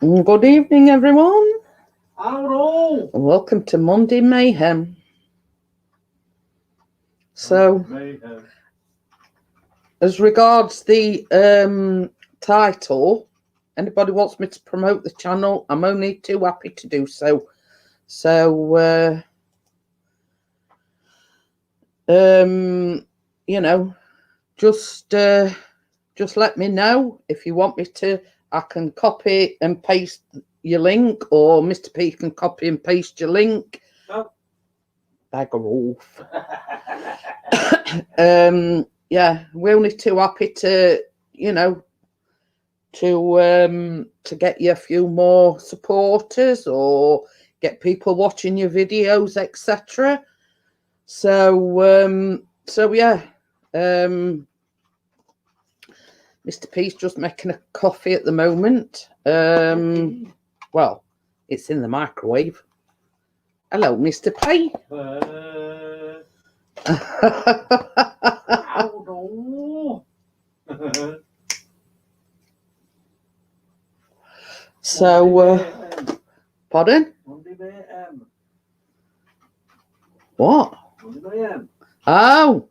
Good evening, everyone. Hello. Welcome to Monday Mayhem. So, Mayhem. as regards the title, anybody wants me to promote the channel, I'm only too happy to do so. So, you know, just let me know if you want me to. I can copy and paste your link, or Mr. P can copy and paste your link. Oh. Bagger off. Yeah, we're only too happy to, to get you a few more supporters or get people watching your videos, etc. So yeah, Mr. P's just making a coffee at the moment. Well, it's in the microwave. Hello, Mr. P. So, pardon? What? Oh.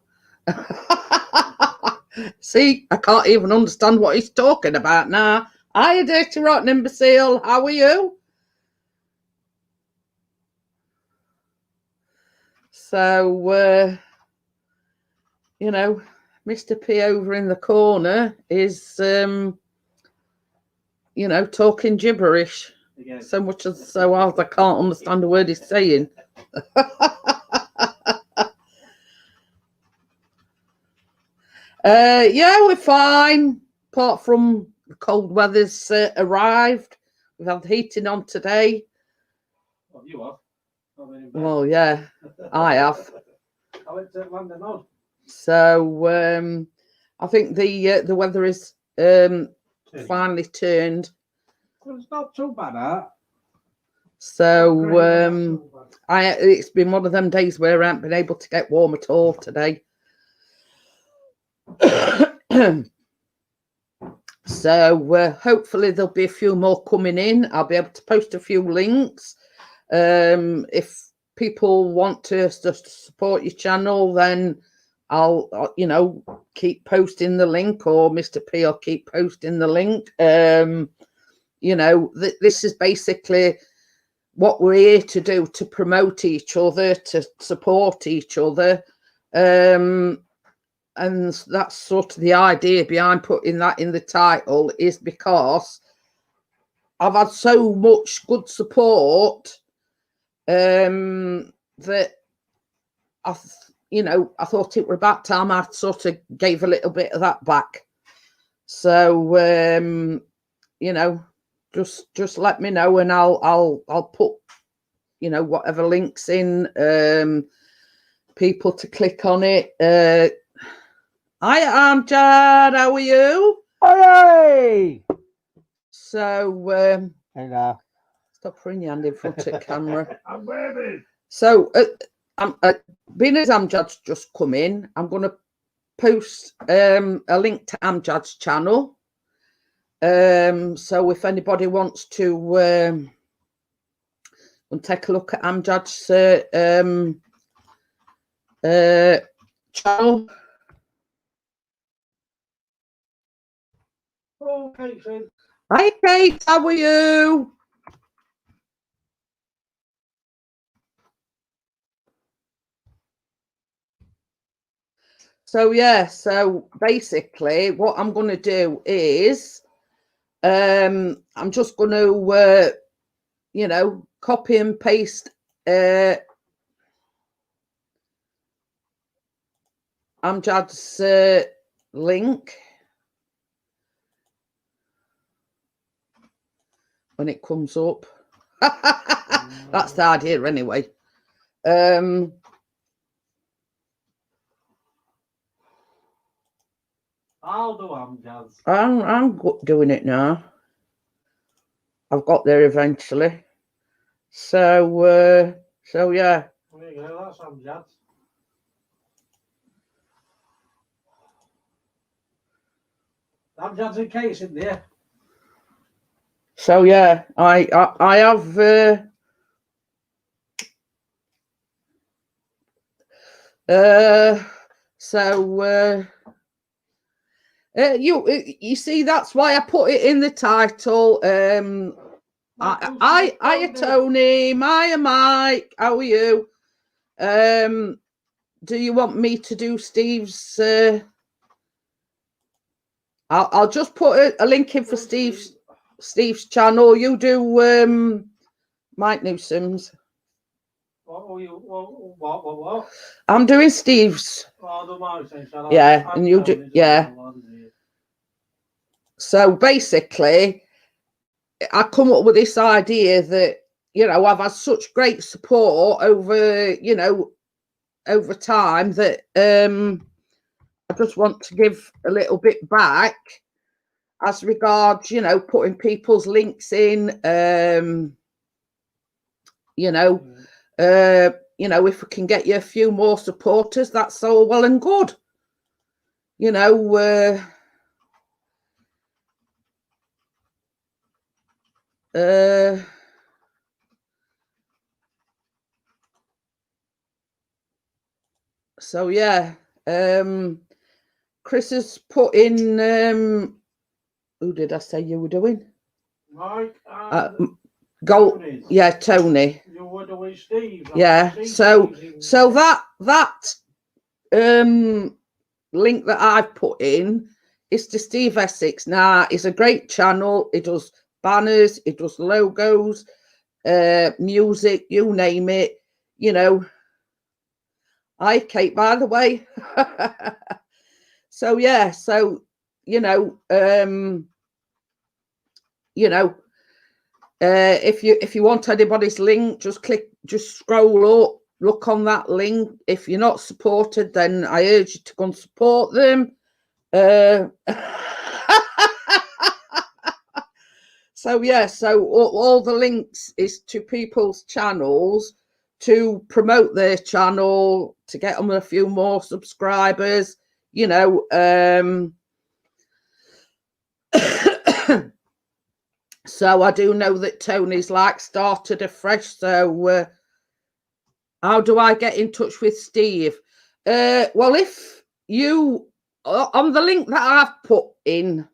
See, I can't even understand what he's talking about now. Hiya, Dirty Rotten Imbecile. How are you? So, Mr. P over in the corner is, talking gibberish. Again. So much as so I can't understand a word he's saying. Yeah, we're fine. Apart from the cold weather's arrived. We've had the heating on today. Well, you have. Well, yeah, I have. I went to London on. So I think the weather is finally turned. Well, it's not too bad, huh? So it's been one of them days where I haven't been able to get warm at all today. So hopefully there'll be a few more coming in. I'll be able to post a few links. If people want to support your channel, then I'll keep posting the link, or Mr. P will keep posting the link. This is basically what we're here to do, to promote each other, to support each other. And that's sort of the idea behind putting that in the title, is because I've had so much good support that I thought it were about time I sort of gave a little bit of that back. So just let me know, and I'll put whatever links in, people to click on it. Hi, Amjad, how are you? Hey! So Hello. Stop putting your hand in front of the camera. I'm waving. So being as Amjad's just come in, I'm going to post a link to Amjad's channel. So if anybody wants to take a look at Amjad's channel. Oh, Kate. Hi, Kate, how are you? So yeah, so basically what I'm going to do is I'm just going to copy and paste Amjad's link when it comes up. That's the idea anyway. I'll do Amjad's. I'm doing it now. I've got there eventually. So yeah. There you go, that's Amjad's. Amjad's and Kate's in there. So yeah, I have you see, that's why I put it in the title. Hiya Tony, Maya Mike, how are you? Do you want me to do Steve's? I'll just put a link in for Steve's channel. You do Mike Newsom's. What? I'm doing Steve's. Yeah, and you do, yeah. So basically, I come up with this idea that, you know, I've had such great support over, you know, over time that I just want to give a little bit back as regards, you know, putting people's links in, you know, if we can get you a few more supporters, that's all well and good. You know, so yeah, Chris has put in, who did I say you were doing? Mike Gold, yeah, Tony. You were doing Steve. Yeah, so that link that I've put in is to Steve Essex. Now, it's a great channel. It does banners, it does logos, music, you name it. You know, hi Kate, by the way. So yeah, so you know, if you want anybody's link, just scroll up, look on that link. If you're not supported, then I urge you to go and support them. So yeah, so all the links is to people's channels to promote their channel, to get them a few more subscribers, you know. So I do know that Tony's like started afresh. So how do I get in touch with Steve? Well, if you on the link that I've put in,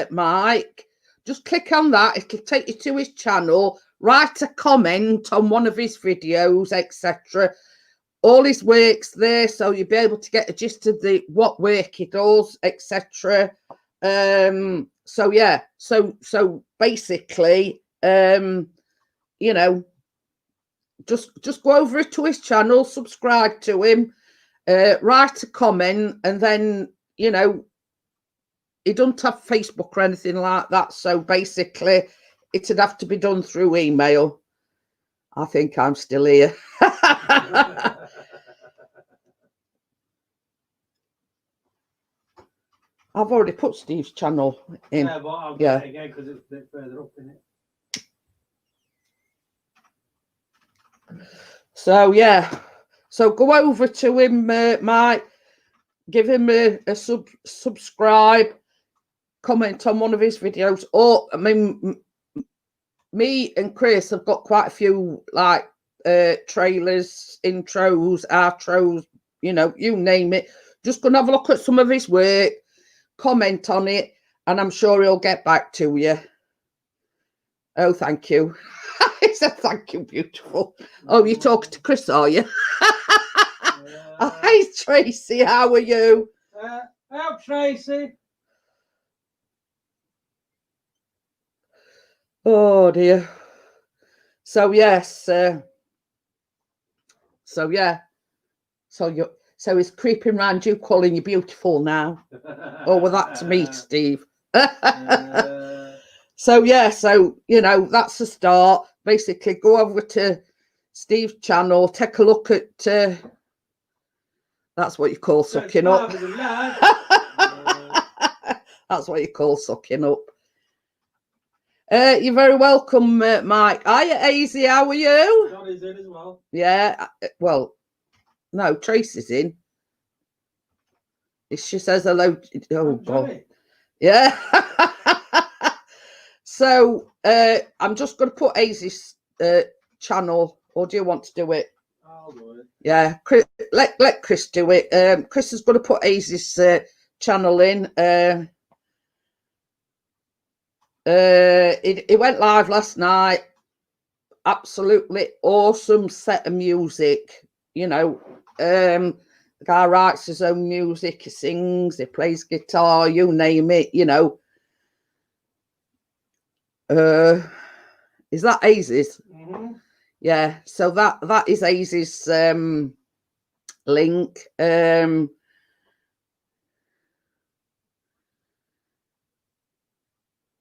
Mike, just click on that. It'll take you to his channel. Write a comment on one of his videos, etc. All his work's there, so you'll be able to get a gist of what work he does, etc. So yeah, so basically, you know, just go over to his channel, subscribe to him, write a comment, and then, you know, he don't have Facebook or anything like that. So basically, it'd have to be done through email. I think I'm still here. I've already put Steve's channel in. Yeah, but I'll get it again because it's a bit further up, isn't it? So yeah, so go over to him, Mike. Give him a subscribe, comment on one of his videos. Or I mean, me and Chris have got quite a few like trailers, intros, outros. You know, you name it. Just go and have a look at some of his work, comment on it, and I'm sure he'll get back to you. Oh, thank you. He said, thank you, beautiful. Oh, you're talking to Chris, are you? Hi, Tracy. How are you? Hello, Tracy. Oh, dear. So, yes. So, yeah. So he's creeping round you, calling you beautiful now. Or was that to me, Steve? So yeah, so you know, that's the start. Basically, go over to Steve's channel, take a look at that's what you call sucking up. That's what you call sucking up. You're very welcome, Mike. Hiya, Azy, how are you? Johnny's in as well. Yeah, well, no, Tracy's in. She says hello. Oh, God. Yeah. So I'm just going to put Aisy's channel, or do you want to do it? I'll do it. Yeah, Chris, let Chris do it. Chris is going to put Aisy's channel in. It went live last night. Absolutely awesome set of music. You know, the guy writes his own music, he sings, he plays guitar, you name it, you know. Is that Aisy's? Mm-hmm. Yeah, so that is Aisy's link.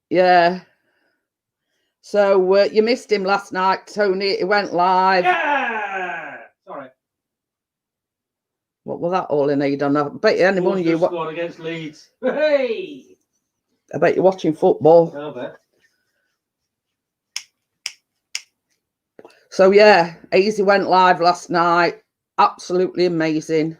Yeah. So you missed him last night, Tony. It went live. Yeah. Sorry. What was that all in aid on? I bet you anyone you scored against Leeds. Hey. I bet you're watching football. I bet. So yeah, Aisy went live last night. Absolutely amazing.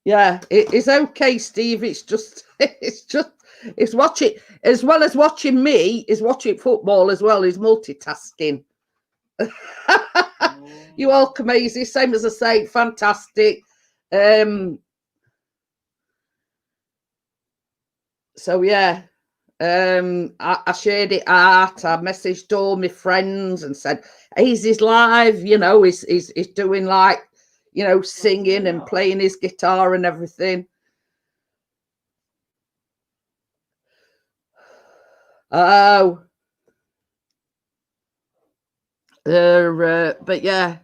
Yeah, it's okay, Steve. It's just it's watching as well as watching me, is watching football as well, is multitasking. You welcome, Aisy. Same as I say, fantastic. So yeah. I shared it out. I messaged all my friends and said, Aisy's live, you know, he's doing like, you know, singing and playing his guitar and everything. Oh, but yeah,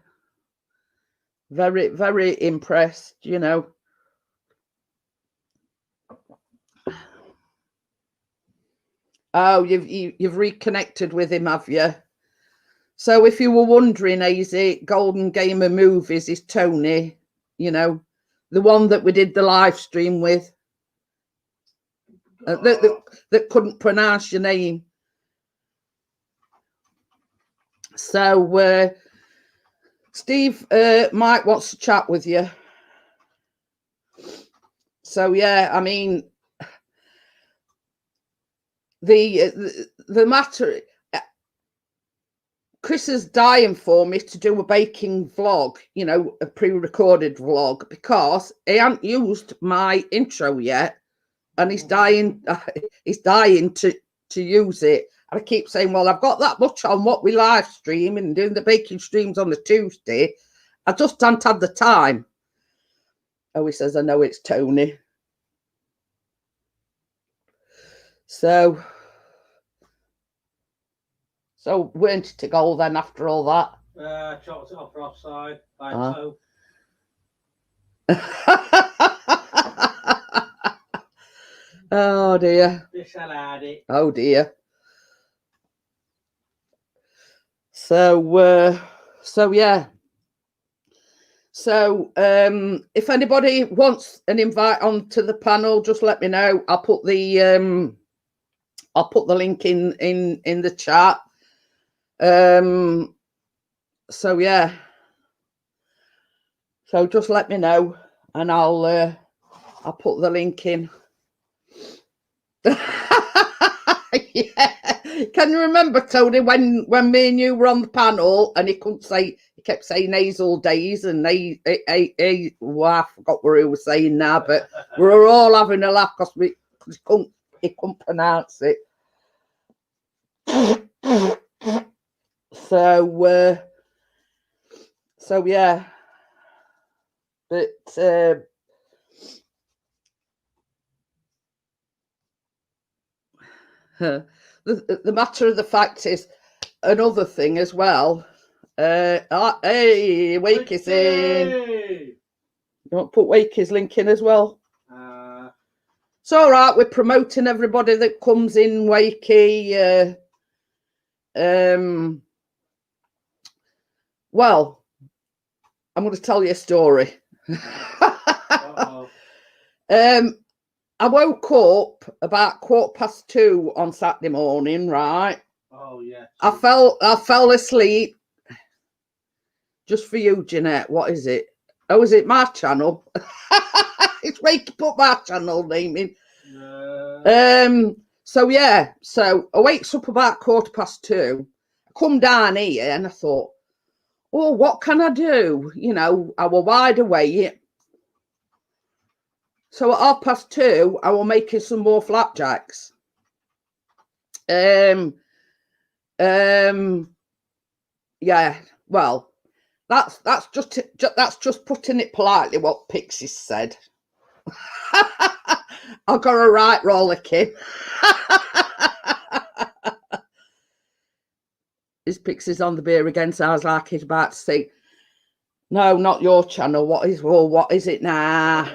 very, very impressed, you know. Oh, you've reconnected with him, have you? So if you were wondering, Aisy, Golden Gamer Movies is Tony, you know, the one that we did the live stream with. That couldn't pronounce your name. So Steve Mike wants to chat with you. So yeah, I mean, the matter, Chris is dying for me to do a baking vlog, you know, a pre-recorded vlog, because he hasn't used my intro yet. And he's dying to use it. And I keep saying, well, I've got that much on what we live stream and doing the baking streams on the Tuesday. I just haven't had the time. Oh, he says, I know it's Tony. So weren't it to goal then after all that? Chopped it off for offside by toe. Oh dear. Oh dear. So yeah. So if anybody wants an invite onto the panel, just let me know. I'll put the link in the chat. So yeah. So just let me know and I'll put the link in. Yeah. Can you remember, Tony, when me and you were on the panel and he kept saying Hazel days and well, I forgot what he was saying now, but we were all having a laugh because he couldn't pronounce it. So yeah, but the matter of the fact is another thing as well. Hey, Wakey's in. You want to put Wakey's link in as well? It's all right. We're promoting everybody that comes in, Wakey. Well, I'm going to tell you a story. I woke up about 2:15 on Saturday morning, right? Oh yeah. I fell asleep. Just for you, Jeanette. What is it? Oh, is it my channel? It's just wake up my channel naming. No. So yeah, so I wakes up about 2:15. I come down here and I thought, oh, what can I do? You know, I were wide awake. So at 2:30, I was making some more flapjacks. Yeah, well, that's just putting it politely what Pixie said. I got a right rollicking. His Pixie's on the beer again, sounds like he's about to say, no, not your channel. What is it now?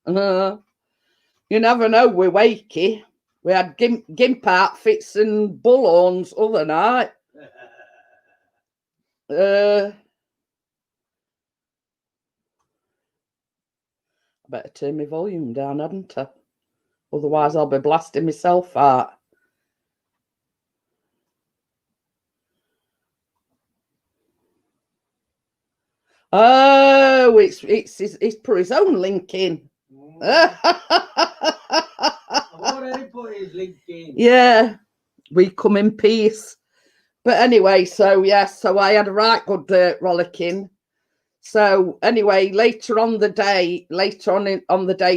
You never know, we're wakey. We had gimp outfits and bullhorns other night. I better turn my volume down, hadn't I? Otherwise I'll be blasting myself out. Oh, he's put his own link in. Yeah, we come in peace. But anyway, so yes, so I had a right good rollicking. So anyway, later on the day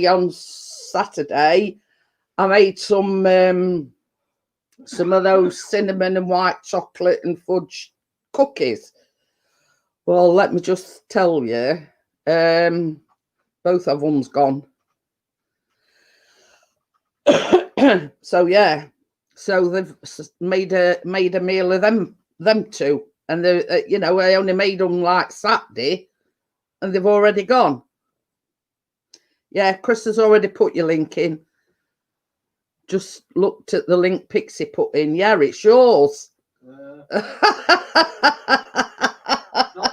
on Saturday, I made some of those cinnamon and white chocolate and fudge cookies. Well, let me just tell you, both of them's gone. So yeah, so they've made a meal of them two, and they, you know, I only made them like Saturday, and they've already gone. Yeah, Chris has already put your link in. Just looked at the link Pixie put in. Yeah, it's yours. Not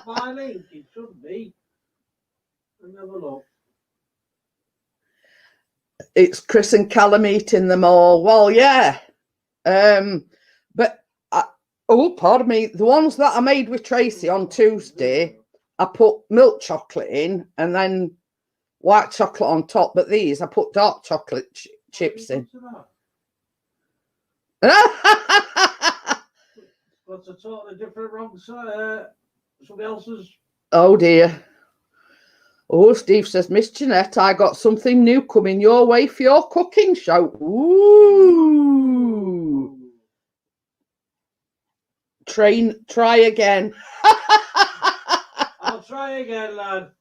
my link, it should be. Let me have a look. It's Chris and Callum eating them all. Well, yeah. But oh, pardon me. The ones that I made with Tracy on Tuesday, I put milk chocolate in and then white chocolate on top. But these, I put dark chocolate chips in. What's a totally different wrong side? Somebody else's. Oh dear. Oh, Steve says, Miss Jeanette, I got something new coming your way for your cooking show. Ooh. Try again. I'll try again, lad.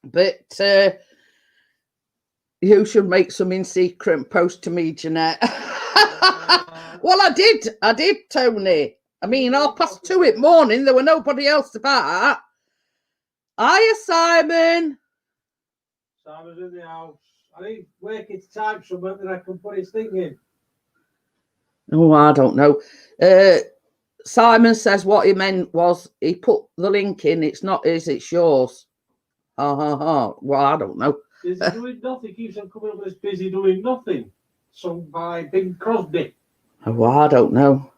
But you should make some in secret and post to me, Jeanette. Well, I did, Tony. I mean, 2:30 in the morning, there were nobody else about. Hiya, Simon. Simon's in the house. I need working to type something that I can put his thing in. Oh, I don't know. Simon says what he meant was he put the link in. It's not his, it's yours. Well, I don't know. Busy doing nothing. Keeps on coming up with this busy doing nothing. Sung by Bing Crosby. Oh, I don't know.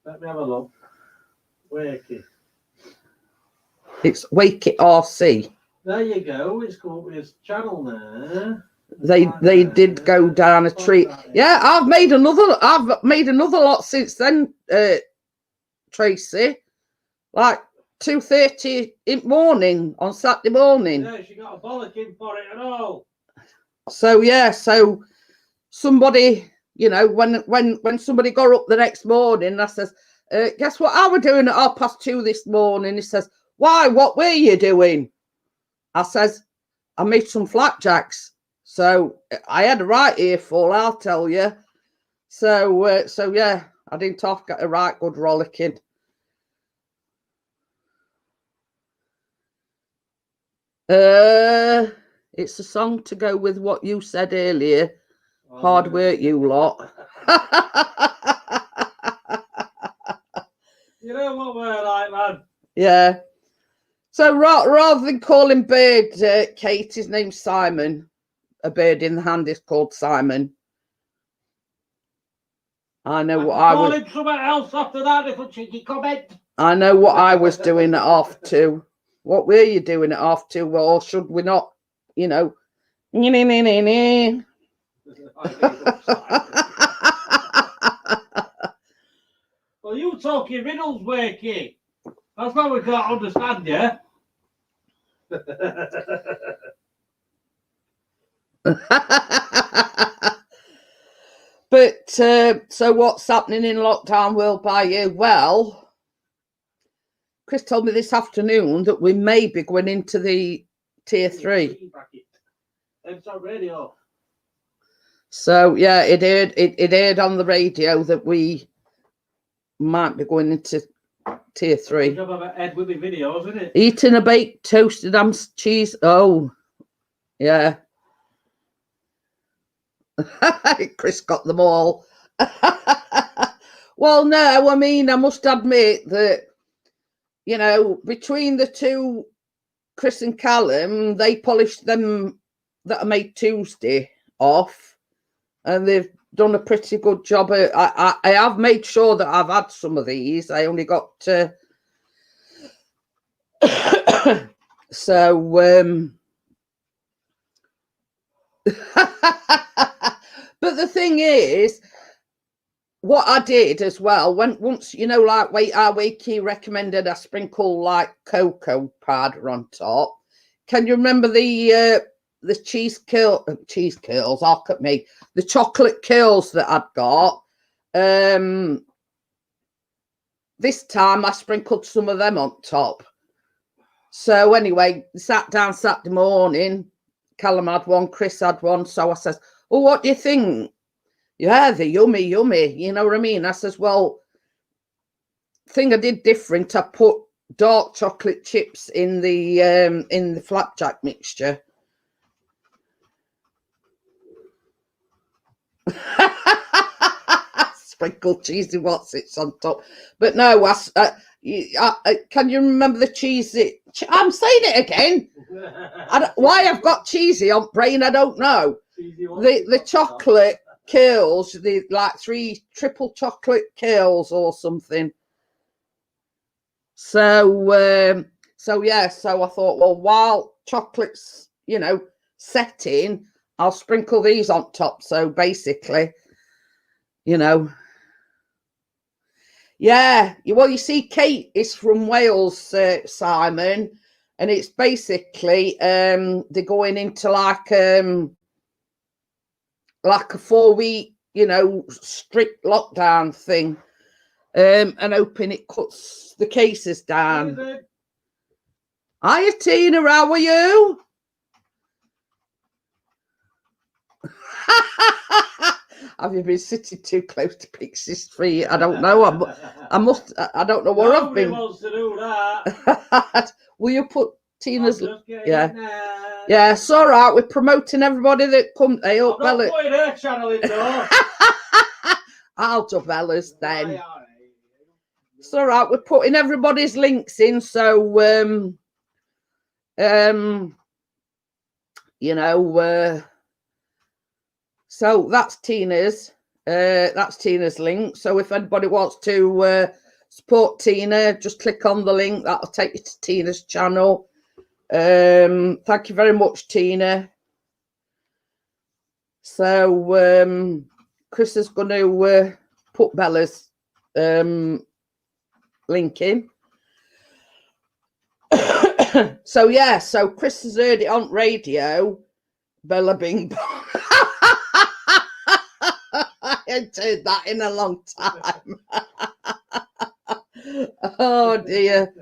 Let me have a look. Wakey. It's Wake It RC. There you go. It's come up with his channel there. They did go down a tree. Yeah, I've made another lot since then, Tracy. Like 2:30 in the morning on Saturday morning. Yeah, she got a bollocking for it and all. So yeah, so somebody, you know, when somebody got up the next morning, I says, guess what I were doing at 2:30 this morning? He says, why, what were you doing? I says, I made some flapjacks. So I had a right earful, I'll tell you. So yeah, I didn't have got a right good rollicking. It's a song to go with what you said earlier. Hard work, you lot. You know what we're like, man. Yeah. So rather than calling bird Kate, his name's Simon. A bird in the hand is called Simon. I know what I was. Something else after that, little cheeky comment. I know what I was doing at 2:30. What were you doing at 2:30? Or should we not, you know? Well, you talking riddles, Wakey. That's why we can't understand you. But so what's happening in lockdown world by you? Well, Chris told me this afternoon that we may be going into the tier 3. It's on radio. So yeah, it aired on the radio that we might be going into tier 3. Ed with the videos, isn't it? Eating a baked toasted ham cheese. Oh, yeah. Chris got them all. Well, no, I mean, I must admit that, you know, between the two, Chris and Callum, they polished them that I made Tuesday off, and they've done a pretty good job. I have made sure that I've had some of these. I only got to... So, but the thing is, what I did as well, once, you know, like our Wakey recommended I sprinkle like cocoa powder on top. Can you remember the cheese curls? Look at me. The chocolate curls that I'd got. This time I sprinkled some of them on top. So anyway, sat down Saturday morning. Callum had one, Chris had one. So I says, "Oh, what do you think?" "Yeah, they're yummy, yummy." You know what I mean? I says, "Well, thing I did different. I put dark chocolate chips in the flapjack mixture." Sprinkled cheesy what's on top. But no, can you remember the cheesy? I'm saying it again. Why I've got cheesy on brain, I don't know. The chocolate curls, the like 3 triple chocolate curls or something. So yeah, so I thought, well, while chocolate's, you know, setting, I'll sprinkle these on top. So basically, you know, yeah. Well, you see, Kate is from Wales, Simon, and it's basically they're going into like a 4-week, you know, strict lockdown thing, and hoping it cuts the cases down. Hiya, Tina, how are you? Have you been sitting too close to Pixie's feet? I don't know. I don't know where I've been. Wants to do that. Will you put Tina's? Yeah. Yeah, it's all right. We're promoting everybody that comes. Hey, up, Bella. I'm not putting her channel in though. I'll do Bella's then. It's all right. We're putting everybody's links in, so you know, so that's Tina's link. So if anybody wants to support Tina, just click on the link. That'll take you to Tina's channel. Thank you very much, Tina. So Chris is going to put Bella's link in. So yeah, so Chris has heard it on radio. Bella Bing Bong. I haven't heard that in a long time. Oh dear.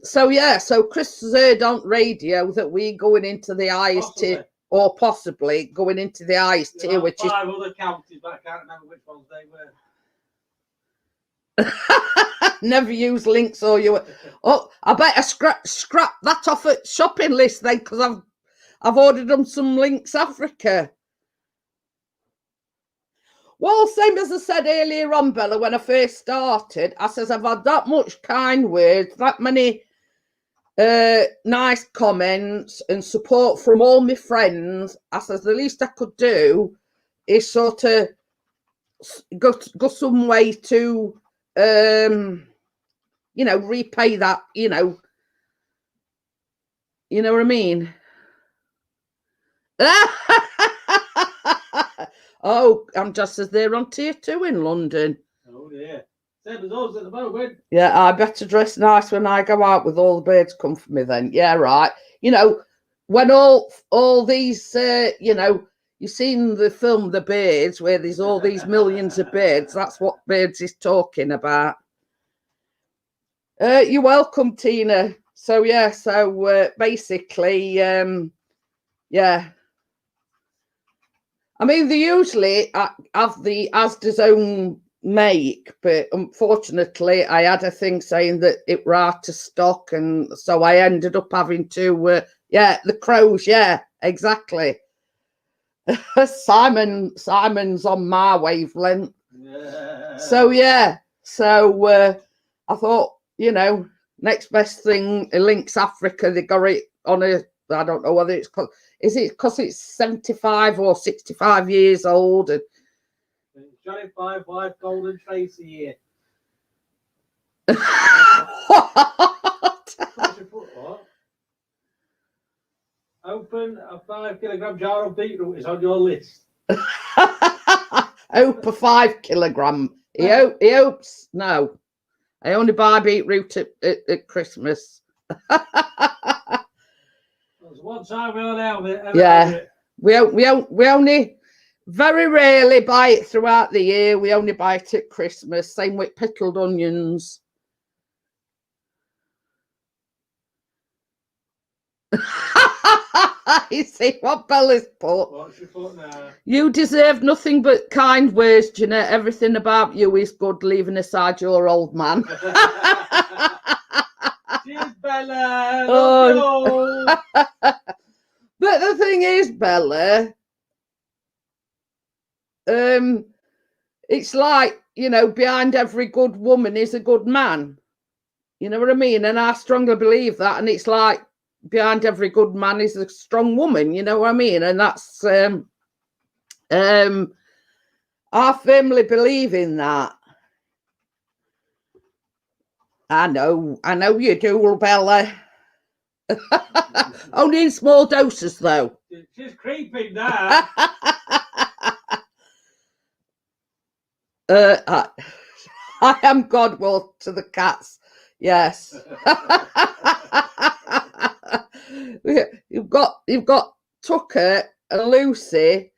So yeah, so Chris has heard on radio that we're going into the highest tier, or possibly going into the highest tier, which is 5 other counties, but I can't remember which ones they were. Never use links, or you. Oh, I better scrap that off at shopping list then, because I've ordered them some Links Africa. Well, same as I said earlier on, Bella, when I first started, I says I've had that much kind words, that many nice comments and support from all my friends. I says the least I could do is sort of go some way to, you know, repay that, you know, You know what I mean? Oh, I'm just as they're on tier 2 in London. Oh, yeah. Same as us at the moment. Yeah, I better dress nice when I go out with all the birds come for me then. Yeah, right. You know, when all these, you know, you've seen the film The Birds where there's all these millions of birds. That's what Birds is talking about. You're welcome, Tina. So, yeah, so basically, yeah. I mean, they usually have the Asda's own make, but unfortunately, I had a thing saying that it were out of stock, and so I ended up having to, yeah, the crows, yeah, exactly. Simon's on my wavelength. Yeah. So, yeah, so I thought, you know, next best thing, Lynx Africa, they got it on a, I don't know whether it's called, is it because it's 75 or 65 years old? And Johnny Five, Wife, Golden Tracy here. what? What? Open a 5 kilogram jar of beetroot is on your list. Open 5 kilogram. He hopes, no. I only buy beetroot at Christmas. There's one time we only have it. Yeah, we only very rarely buy it throughout the year. We only buy it at Christmas. Same with pickled onions. You see what Bella's put? What's she put now? You deserve nothing but kind words, Jeanette. Everything about you is good, leaving aside your old man. Cheers, Bella. Oh. But the thing is, Bella, it's like, you know, behind every good woman is a good man. You know what I mean? And I strongly believe that. And it's like behind every good man is a strong woman. You know what I mean? And that's I firmly believe in that. I know you do, Bella. Only in small doses, though. She's creeping now. I am Godwill to the cats. Yes. You've got Tucker and Lucy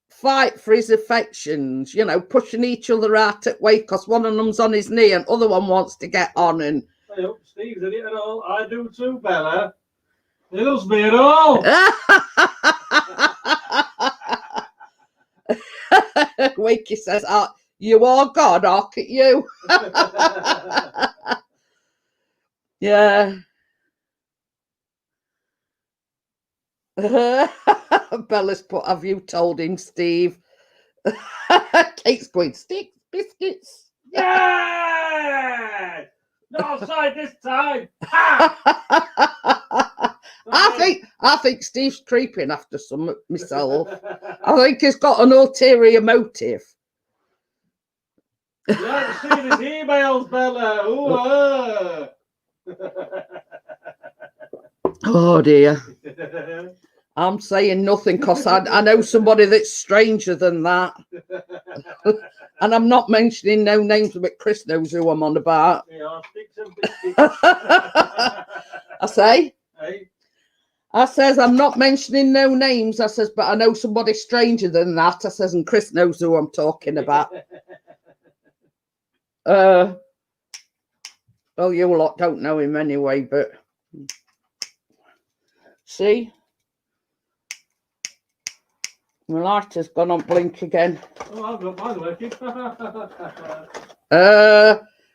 fight for his affections, you know, pushing each other out at way because one of them's on his knee and other one wants to get on. And I hope Steve's in it at all. I do too, Bella. He loves me at all. Wakey says, oh, you are God, look at you. Yeah. Bella's put, have you told him, Steve? Kate's going, sticks, biscuits. Yeah! Not outside this time. I think Steve's creeping after some myself. I think he's got an ulterior motive. You haven't seen his emails, Bella. Ooh, Oh dear. I'm saying nothing because I know somebody that's stranger than that. And I'm not mentioning no names, but Chris knows who I'm on about. Yeah, sticks and biscuits. I say? Hey? I says, I'm not mentioning no names. I says, but I know somebody stranger than that. I says, and Chris knows who I'm talking about. Well, you lot don't know him anyway, but see? My light has gone on blink again. Oh, I've got mine working.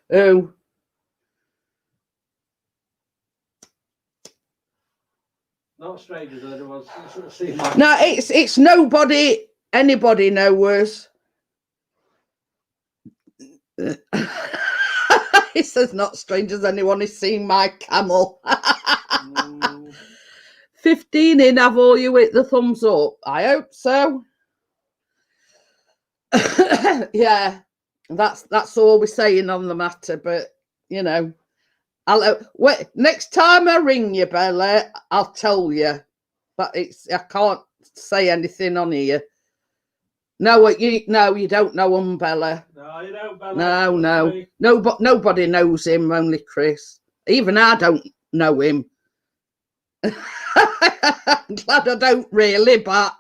Who? Not strangers, I was sort of seeing No, it's nobody, anybody knows. He says, not strangers, anyone is seeing my camel. 15 in, have all you hit the thumbs up? I hope so. Yeah, that's all we're saying on the matter, but you know, wait, next time I ring you, Bella, I'll tell you. But I can't say anything on here. No, you don't know him, Bella. No, you don't, Bella. No. Nobody knows him, only Chris. Even I don't know him. I'm glad I don't really, but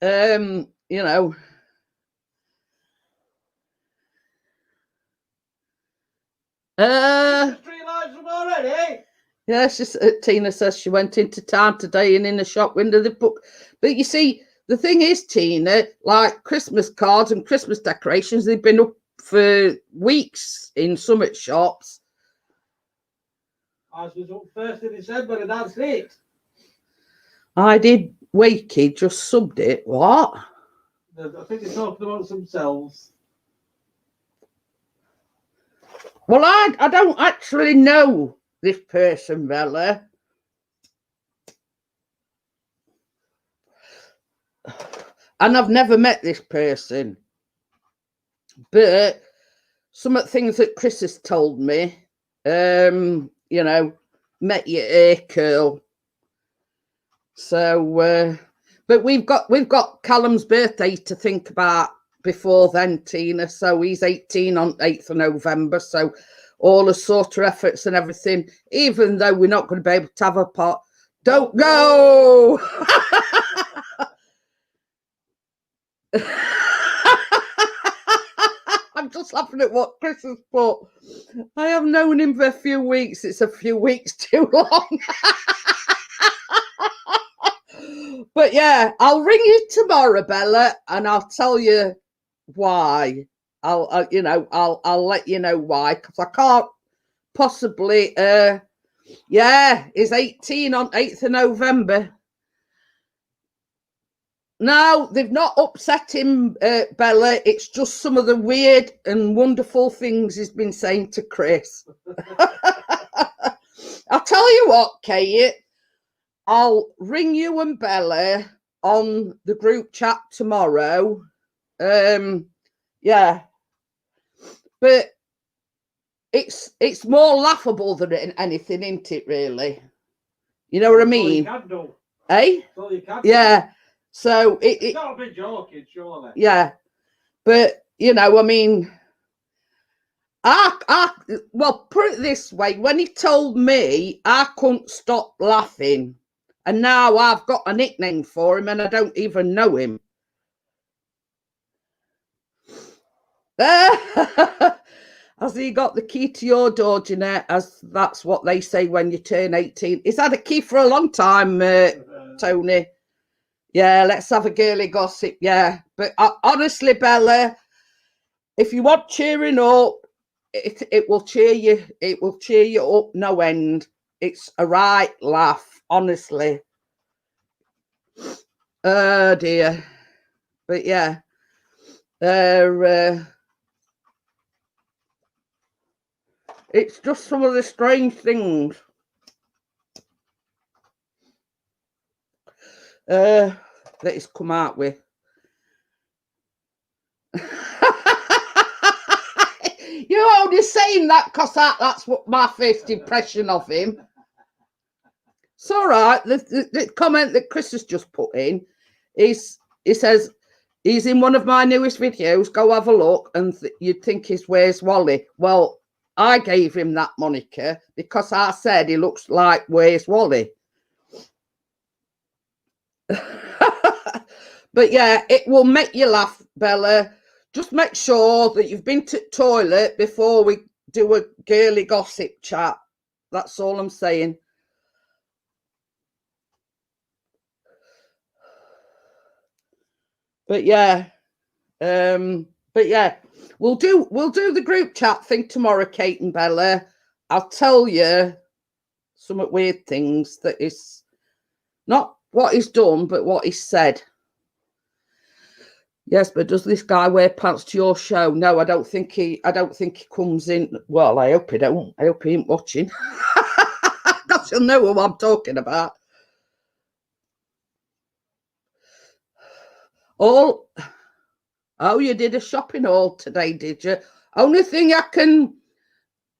you know. Already? Yeah, Tina says she went into town today and in the shop window the book. But you see, the thing is, Tina, like Christmas cards and Christmas decorations, they've been up for weeks in some shops. Ours was up 1st of December and that's it. I did Wakey, just subbed it. What? I think they're talking about themselves. Well, I don't actually know this person, Bella. And I've never met this person. But some of the things that Chris has told me, you know, met your hair curl. So, but we've got Callum's birthday to think about before then, Tina. So he's 18 on 8th of November. So all the sort of efforts and everything, even though we're not going to be able to have a pot, don't go. I'm just laughing at what Chris has put. I have known him for a few weeks. It's a few weeks too long. But yeah, I'll ring you tomorrow, Bella, and I'll tell you why. I'll let you know why, because I can't possibly. Yeah, he's 18 on 8th of November. No, they've not upset him, Bella. It's just some of the weird and wonderful things he's been saying to Chris. I'll tell you what, Kate. I'll ring you and Bella on the group chat tomorrow. Yeah. But it's more laughable than anything, isn't it, really? You know what I mean? Eh? Yeah. So it's not a bit joking, surely. Yeah. But you know, I mean, well, put it this way, when he told me, I couldn't stop laughing. And now I've got a nickname for him and I don't even know him. Has he got the key to your door, Jeanette? As that's what they say when you turn 18. He's had a key for a long time, Tony. Yeah, let's have a girly gossip. Yeah, but honestly, Bella, if you want cheering up, it will cheer you. It will cheer you up no end. It's a right laugh, honestly. Oh dear. But yeah, it's just some of the strange things that he's come out with. You're only saying that because that's what my first impression of him. It's all right. The comment that Chris has just put in is, he says, he's in one of my newest videos. Go have a look and you'd think he's Where's Wally. Well, I gave him that moniker because I said he looks like Where's Wally. But yeah, it will make you laugh, Bella. Just make sure that you've been to the toilet before we do a girly gossip chat. That's all I'm saying. But yeah, we'll do the group chat thing tomorrow, Kate and Bella. I'll tell you some weird things that is not what he's done, but what he's said. Yes, but does this guy wear pants to your show? No, I don't think he comes in. Well, I hope he don't. I hope he ain't watching. Because he'll know who I'm talking about. Oh, you did a shopping haul today, did you? Only thing I can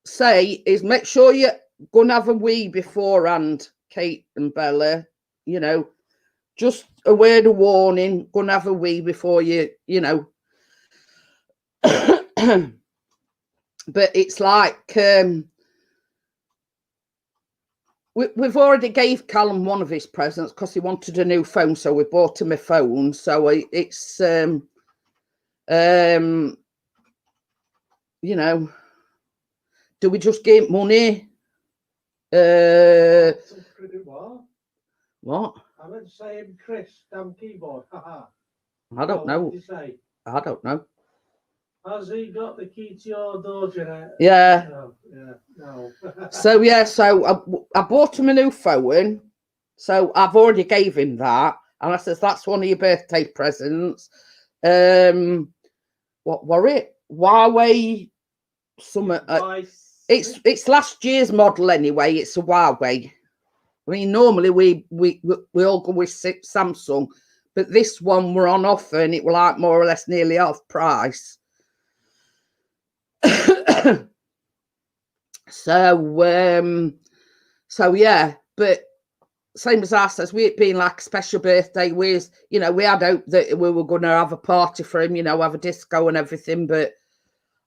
say is make sure you go and have a wee beforehand, Kate and Bella. You know, just a word of warning, go and have a wee before you know. But it's like we've already gave Callum one of his presents because he wanted a new phone, so we bought him a phone. So it's you know, do we just give money? What? I meant to say him, Chris, damn keyboard. I don't know. What did you say? I don't know. Has he got the key to your door, Jeanette? Yeah. No, yeah, no. So yeah, so I bought him a new phone. So I've already gave him that, and I says that's one of your birthday presents. What were it? Huawei. It's last year's model anyway. It's a Huawei. I mean, normally we all go with Samsung, but this one were on offer and it were like more or less nearly half price. So yeah, but same as I says, we it being like a special birthday, we had hope that we were going to have a party for him, have a disco and everything, but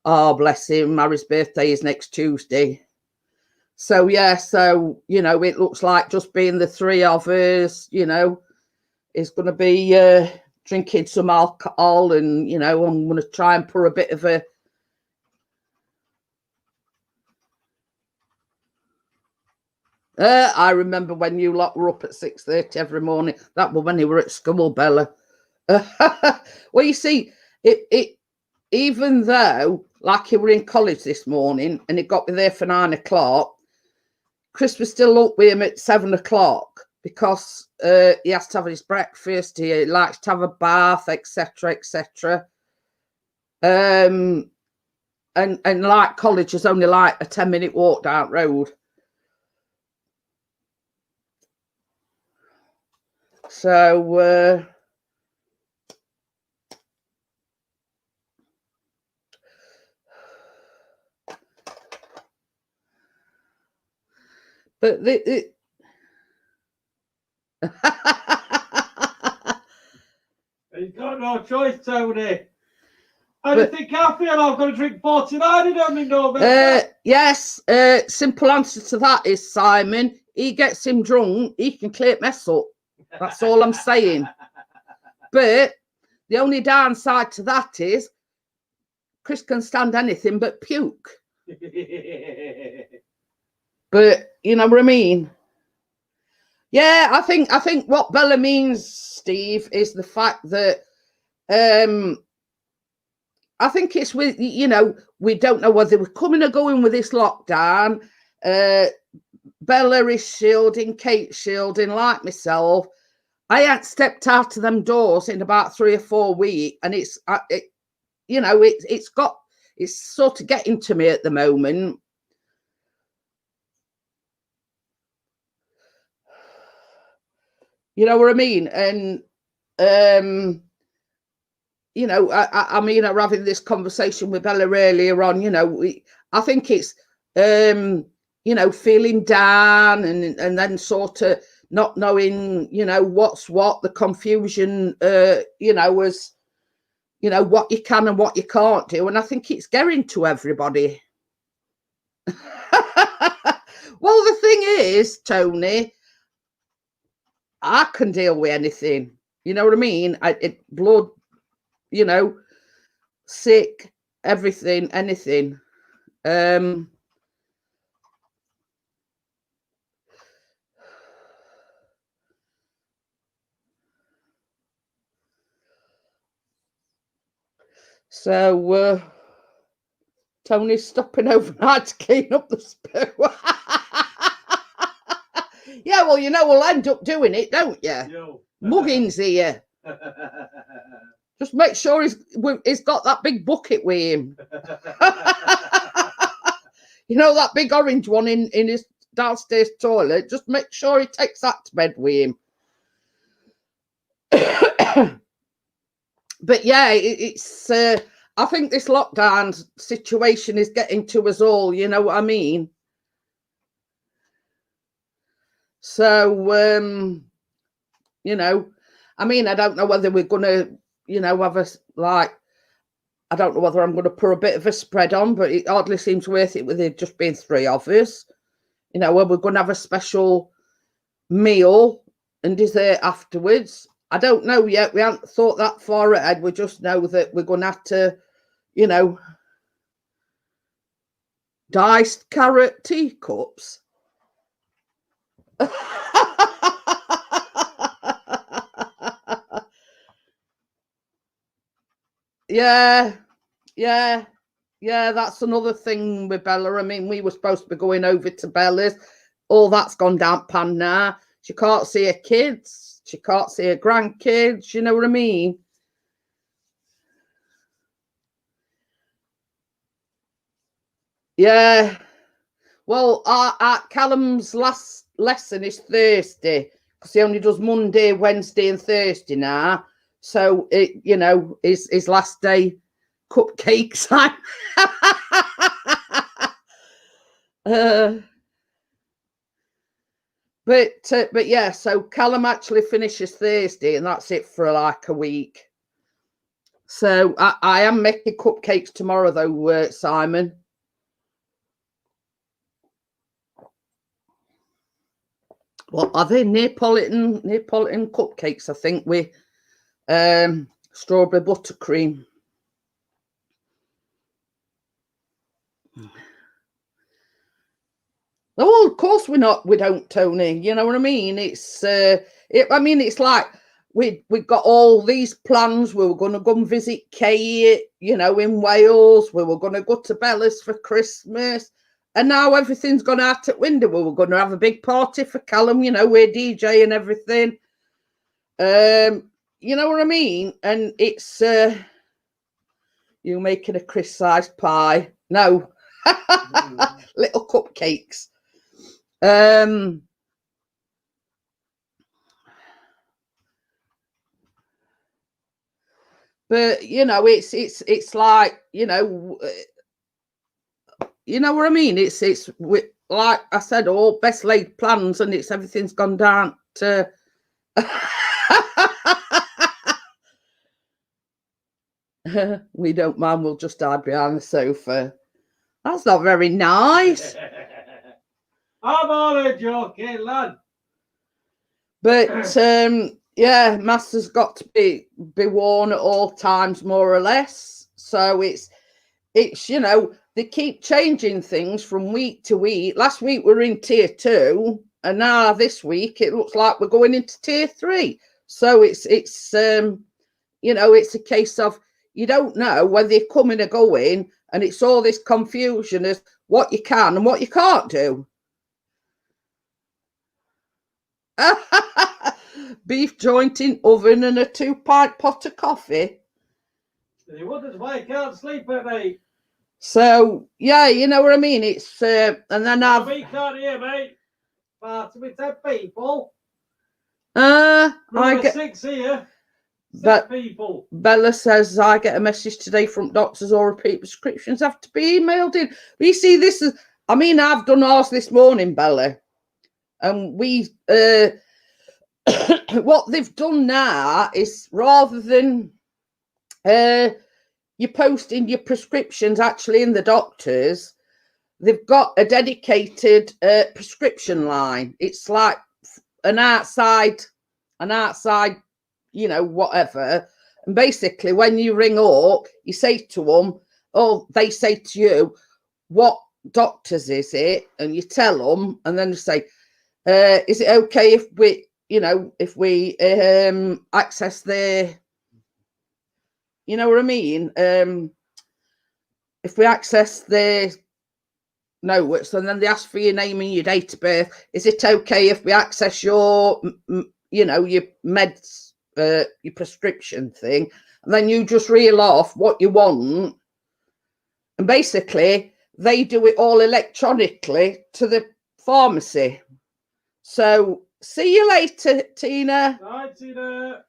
oh bless him, Mary's birthday is next Tuesday. So yeah, it looks like just being the three of us, is going to be drinking some alcohol, and I'm going to try and pour a bit of a I remember when you lot were up at 6:30 every morning. That was when you were at school, Bella. Well, you see, it even though like you were in college this morning and it got me there for 9 o'clock, Chris was still up with him at 7 o'clock because he has to have his breakfast. He likes to have a bath, etc., etc. And like college is only like a 10-minute walk down the road. So but He's got no choice, Tony. I think I feel I'm going to drink 49 in them in November. Yes, simple answer to that is Simon. He gets him drunk, he can clear mess up. That's all I'm saying. But the only downside to that is Chris can stand anything but puke. But you know what I mean? Yeah, I think what Bella means, Steve, is the fact that I think it's with, we don't know whether we're coming or going with this lockdown. Bella is shielding, Kate's shielding, like myself. I hadn't stepped out of them doors in about 3 or 4 weeks, and it's sort of getting to me at the moment. You know what I mean? And I mean, I'm having this conversation with Bella earlier on. I think it's feeling down and then sort of not knowing, what's what, the confusion, as what you can and what you can't do. And I think it's getting to everybody. Well, the thing is, Tony, I can deal with anything. You know what I mean? Blood, sick, everything, anything. So Tony's stopping overnight to clean up the spoo. Yeah, well, we'll end up doing it, don't you? Muggins here. Just make sure he's got that big bucket with him. That big orange one in his downstairs toilet. Just make sure he takes that to bed with him. But yeah, it's I think this lockdown situation is getting to us all, you know what I mean? So, you know, I mean, I don't know whether we're going to, you know, have a, like, I don't know whether I'm going to put a bit of a spread on, but it hardly seems worth it with it just being 3 of us. You know, where we're going to have a special meal and dessert afterwards. I don't know yet. We haven't thought that far ahead. We just know that we're going to have to, you know, diced carrot teacups. Yeah, that's another thing with Bella. I mean, we were supposed to be going over to Bella's. All that's gone down pan now. She can't see her kids. She can't see her grandkids. You know what I mean? Yeah. Well, Callum's last lesson is Thursday because he only does Monday, Wednesday, and Thursday now. So it, you know, his last day cupcakes. But yeah, so Callum actually finishes Thursday, and that's it for like a week. So I am making cupcakes tomorrow, though, Simon. What are they? Neapolitan cupcakes, I think, with strawberry buttercream. Oh, of course we don't, Tony. You know what I mean? It's it's like we got all these plans. We were going to go and visit Kate, you know, in Wales. We were going to go to Bella's for Christmas, and now everything's gone out at window. We were going to have a big party for Callum, you know, we're DJ and everything. You know what I mean? And it's you making a Chris-sized pie? No, little cupcakes. But you know, it's like, you know what I mean. It's like I said, all best laid plans, and it's everything's gone down to. We don't mind. We'll just hide behind the sofa. That's not very nice. I'm only joking, lad. But yeah, Master's got to be worn at all times, more or less. So it's you know, they keep changing things from week to week. Last week we were in tier 2, and now this week it looks like we're going into tier 3. So it's you know, it's a case of you don't know whether you're coming or going, and it's all this confusion as what you can and what you can't do. Beef joint in oven and a 2-pint pot of coffee. He wonders why he can't sleep at night. So yeah, you know what I mean. It's and then we can't hear, mate. Party with 10 people. I get 6 here. 6 people. Bella says I get a message today from doctors or repeat prescriptions have to be emailed in. But you see, this is, I mean, I've done ours this morning, Bella, and we what they've done now is rather than you posting your prescriptions actually in the doctors, they've got a dedicated prescription line. It's like an outside, you know, whatever. And basically, when you ring up, you say to them, or they say to you, what doctors is it? And you tell them, and then they say, is it okay if we, you know, if we access their, you know what I mean? If we access their notes, and then they ask for your name and your date of birth. Is it okay if we access your, you know, your meds, your prescription thing? And then you just reel off what you want. And basically, they do it all electronically to the pharmacy. So, see you later, Tina. Bye, Tina.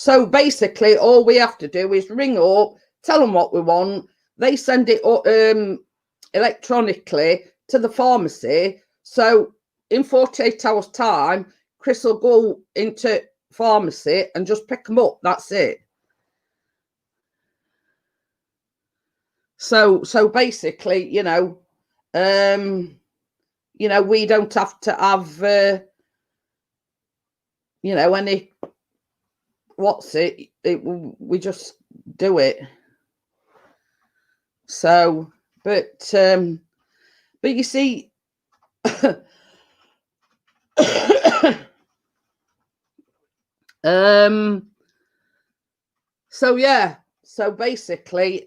So basically, all we have to do is ring up, tell them what we want. They send it electronically to the pharmacy. So in 48 hours time, Chris will go into pharmacy and just pick them up. That's it. So basically, we don't have to have, any, we just do it. So, but you see, so yeah, so basically,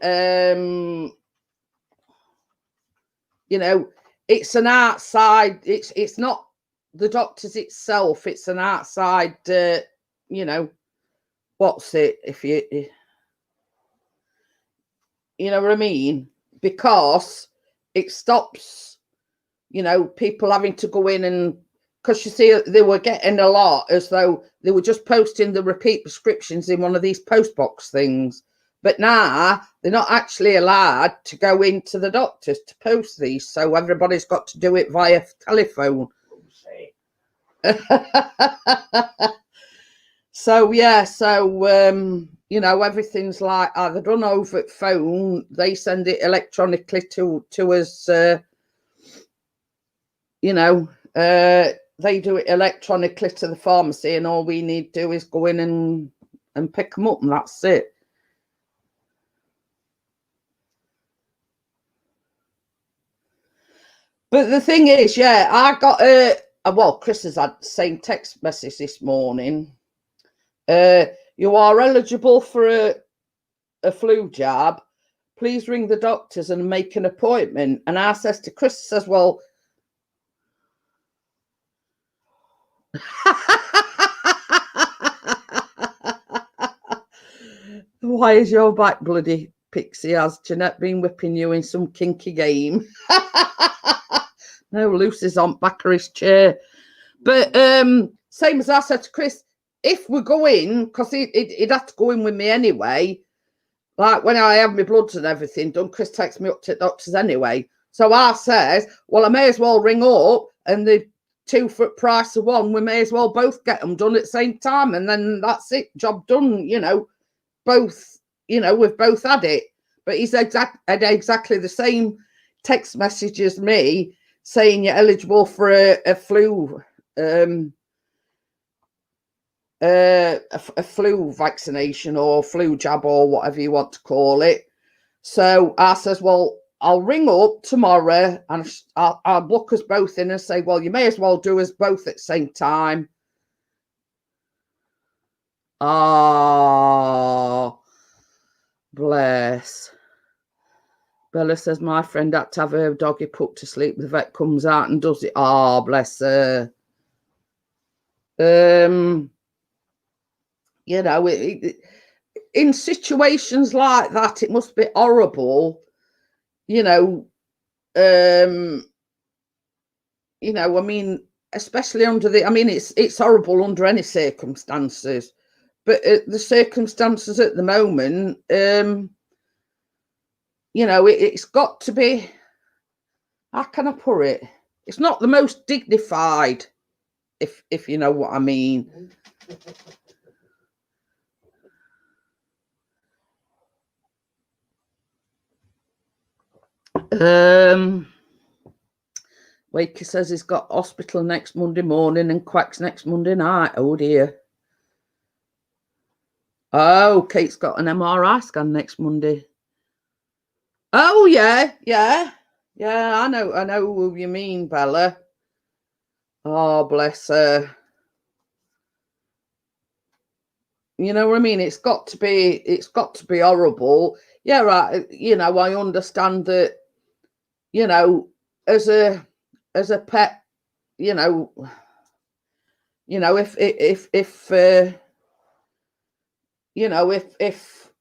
it's an outside, it's not the doctors itself, it's an outside, if you know what I mean? Because it stops, people having to go in and, because you see, they were getting a lot as though they were just posting the repeat prescriptions in one of these postbox things. But now they're not actually allowed to go into the doctors to post these. So everybody's got to do it via telephone. So, yeah, so, everything's like either done over at phone. They send it electronically to us, they do it electronically to the pharmacy, and all we need to do is go in and pick them up, and that's it. But the thing is, yeah, I got Chris has had the same text message this morning. You are eligible for a flu jab. Please ring the doctors and make an appointment. And I says to Chris, says, well, why is your back bloody, Pixie? Has Jeanette been whipping you in some kinky game? No, Lucy's on back of his chair. But same as I said to Chris, if we go in, because he'd have to go in with me anyway, like when I have my bloods and everything done, Chris takes me up to the doctors anyway. So I says, well, I may as well ring up, and the 2 for price of 1, we may as well both get them done at the same time, and then that's it, job done, both, we've both had it. But he's had exactly the same text message as me, saying you're eligible for a flu, a flu vaccination or flu jab or whatever you want to call it. So I says, well, I'll ring up tomorrow and I'll book us both in and say, well, you may as well do us both at the same time. Oh, bless. Bella says, my friend had to have her doggy put to sleep. The vet comes out and does it. Oh, bless her. In situations like that, it must be horrible, I mean, especially under it's horrible under any circumstances, but the circumstances at the moment, it's got to be, how can I put it? It's not the most dignified, if you know what I mean. Wakey says he's got hospital next Monday morning and Quacks next Monday night. Oh dear. Oh, Kate's got an MRI scan next Monday. Oh yeah. I know who you mean, Bella. Oh, bless her. You know what I mean? It's got to be horrible. Yeah, right. I understand that, as a pet, if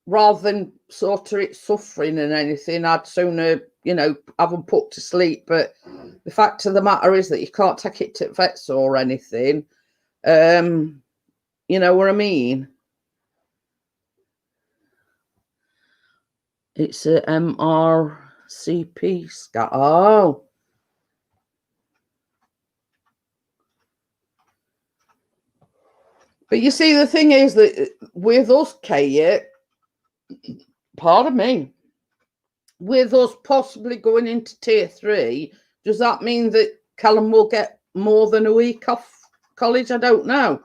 rather than sort of it suffering and anything, I'd sooner, have them put to sleep. But the fact of the matter is that you can't take it to vets or anything. You know what I mean? It's a MRCP scan. Oh. But you see, the thing is that with us, Kate, pardon me, with us possibly going into tier 3, does that mean that Callum will get more than a week off college? I don't know.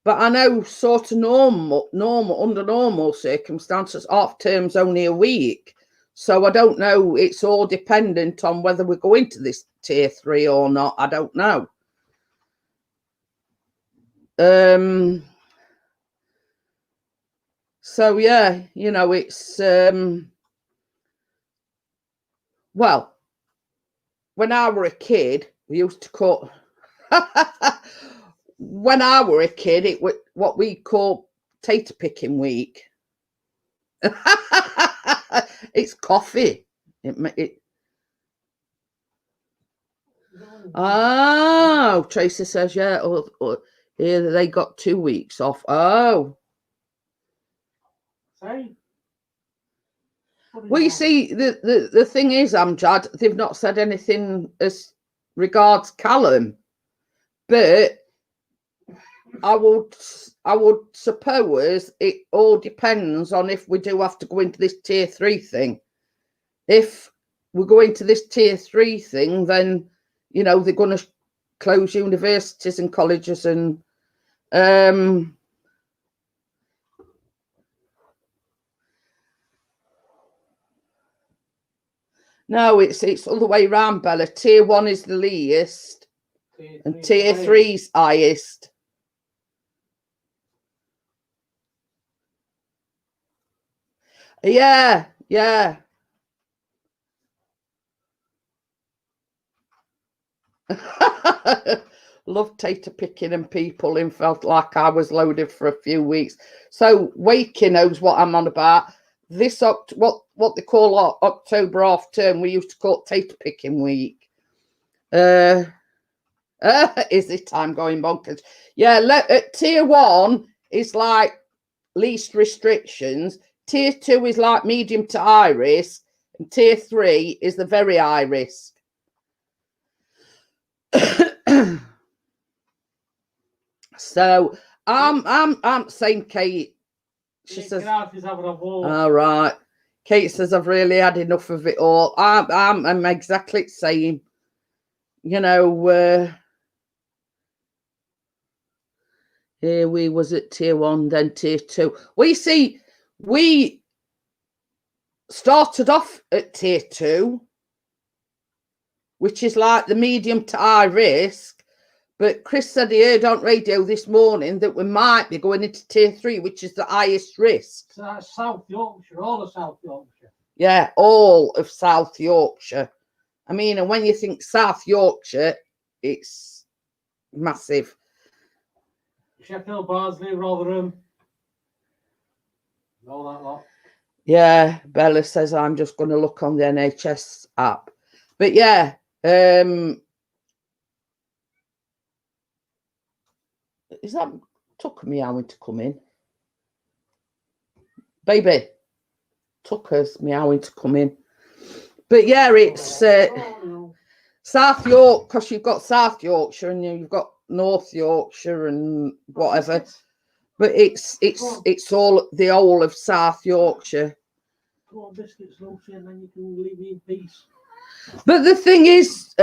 But I know sort of under normal circumstances, half term's only a week. So I don't know. It's all dependent on whether we go into this tier 3 or not. I don't know. So yeah, you know, it's well, when I were a kid, we used to call when I were a kid, it was what we call tater picking week. It's coffee. Oh, Tracy says, yeah, here they got 2 weeks off. Oh. Say. Well, you see, the thing is, Amjad, they've not said anything as regards Callum, but I would suppose it all depends on if we do have to go into this tier 3 thing. If we go into this tier 3 thing, then, you know, they're going to close universities and colleges and no, it's all the way around, Bella. Tier 1 is the least and tier 3's highest. Yeah, yeah. Love tater picking and people and felt like I was loaded for a few weeks. So Wakey knows what I'm on about. This what they call October half term, we used to call it tater picking week. Is it time going bonkers? Yeah, tier 1 is like least restrictions. Tier 2 is like medium to high risk, and tier 3 is the very high risk. So I'm saying, Kate. She says, all right. Kate says, I've really had enough of it all. I'm exactly the same. You know, here we was at tier 1, then tier 2. Well, you see, we started off at tier 2, which is like the medium to high risk. But Chris said he heard on radio this morning that we might be going into tier 3, which is the highest risk. So that's South Yorkshire, all of South Yorkshire. Yeah, all of South Yorkshire. I mean, and when you think South Yorkshire, it's massive. Sheffield, Barnsley, Rotherham, all that lot. Yeah, Bella says I'm just going to look on the NHS app. But yeah, is that Tucker meowing to come in? Baby, Tucker's meowing to come in. But yeah, it's South York, because you've got South Yorkshire and you've got North Yorkshire and whatever. But it's all the whole of South Yorkshire. Come on, biscuits, Lucy, and then you can leave me in peace. But the thing is,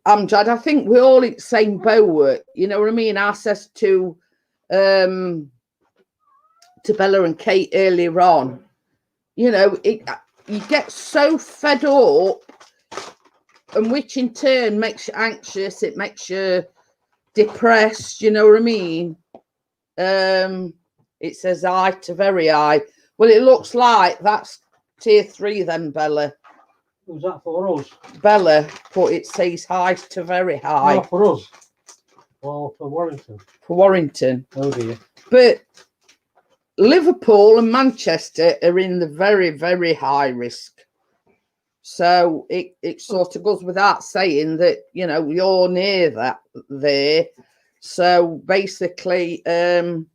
Amjad, I think we're all in the same boat. You know what I mean? I says to Bella and Kate earlier on, you know, you get so fed up, and which in turn makes you anxious. It makes you depressed. You know what I mean? It says high to very high. Well, it looks like that's tier 3 then, Bella. Who's that for us? Bella, but it says high to very high. No, for us. Well, for Warrington. For Warrington. Oh dear. But Liverpool and Manchester are in the very, very high risk. So it sort of goes without saying that, you know, you're near that there. So basically, tell them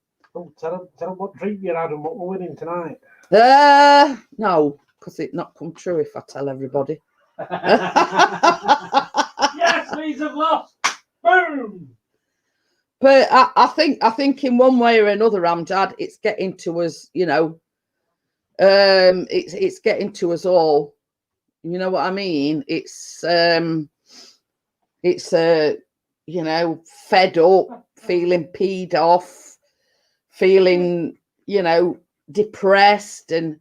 what drink you had and what we're winning tonight. No, because it not come true if I tell everybody. Yes, Leeds have lost. Boom. But I think in one way or another, Amjad, it's getting to us, you know. It's getting to us all. You know what I mean? It's you know, fed up, feeling peed off, feeling, you know, depressed, and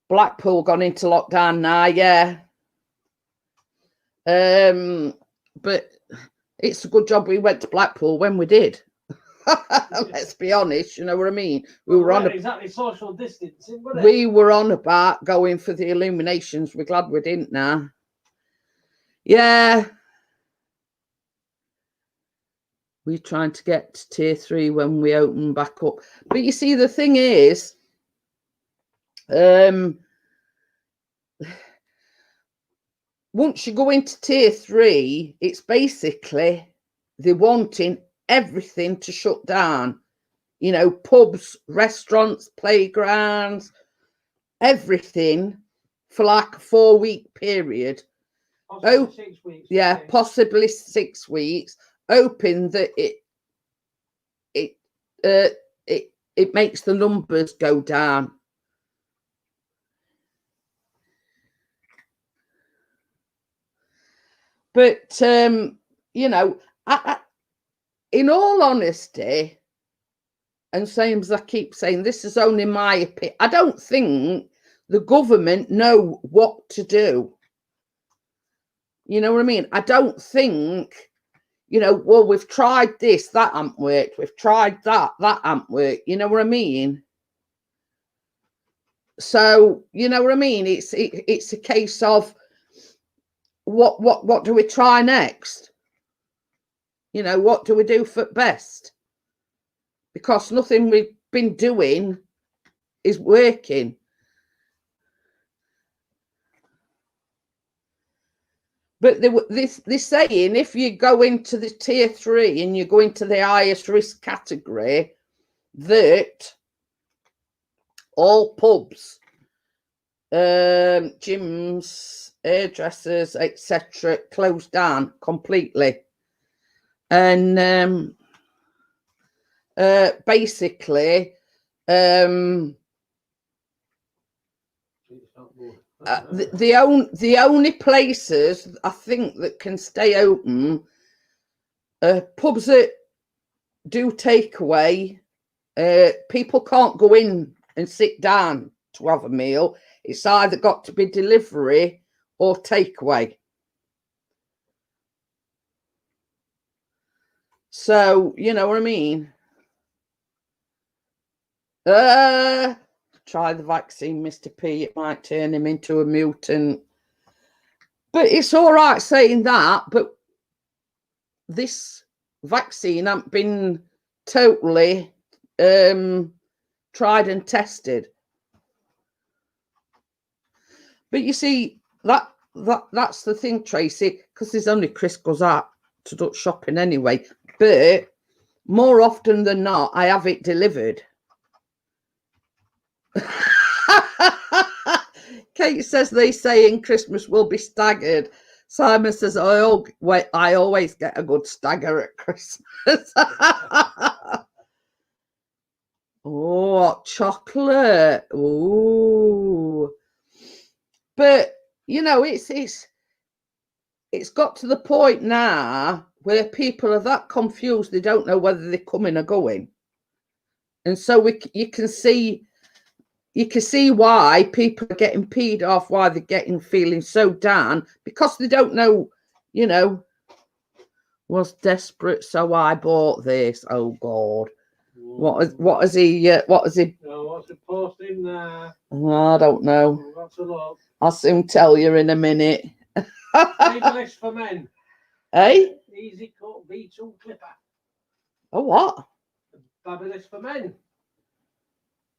Blackpool gone into lockdown now, yeah. But it's a good job we went to Blackpool when we did. Let's be honest, you know what I mean? We were on exactly social distancing, wasn't it? We were on about going for the illuminations. We're glad we didn't now. Yeah. We're trying to get to tier 3 when we open back up. But you see, the thing is, once you go into tier 3, it's basically they're wanting everything to shut down. You know, pubs, restaurants, playgrounds, everything for like a 4-week period. Possibly 6 weeks. Yeah, possibly 6 weeks. Hoping that it makes the numbers go down. But you know, in all honesty, and same as I keep saying, this is only my opinion. I don't think the government know what to do. You know what I mean? I don't think, you know, well, we've tried this, that hasn't worked. We've tried that hasn't worked. You know what I mean? So, you know what I mean? It's a case of what do we try next? You know, what do we do for best? Because nothing we've been doing is working. But they're saying if you go into the tier 3 and you go into the highest risk category, that all pubs, gyms, hairdressers, etc., close down completely. And basically, the only places I think that can stay open are pubs that do takeaway. People can't go in and sit down to have a meal. It's either got to be delivery or takeaway. So, you know what I mean? Try the vaccine, Mr. P. It might turn him into a mutant. But it's all right saying that, but this vaccine hasn't been totally tried and tested. But you see, that's the thing, Tracy, because there's only Chris goes out to do shopping anyway. But more often than not, I have it delivered. Kate says they say in Christmas will be staggered. Simon says I always get a good stagger at Christmas. Oh, chocolate. Ooh. But you know, it's got to the point now where people are that confused they don't know whether they're coming or going. And so you can see why people are getting peed off, why they're feeling so down, because they don't know, you know, was desperate, so I bought this. Oh God. What is he no, what's it posting there? I don't know. That's a lot. I'll soon tell you in a minute. Babyliss for men. Hey? Easy cut V2 clipper. Oh, what? Babyliss for men.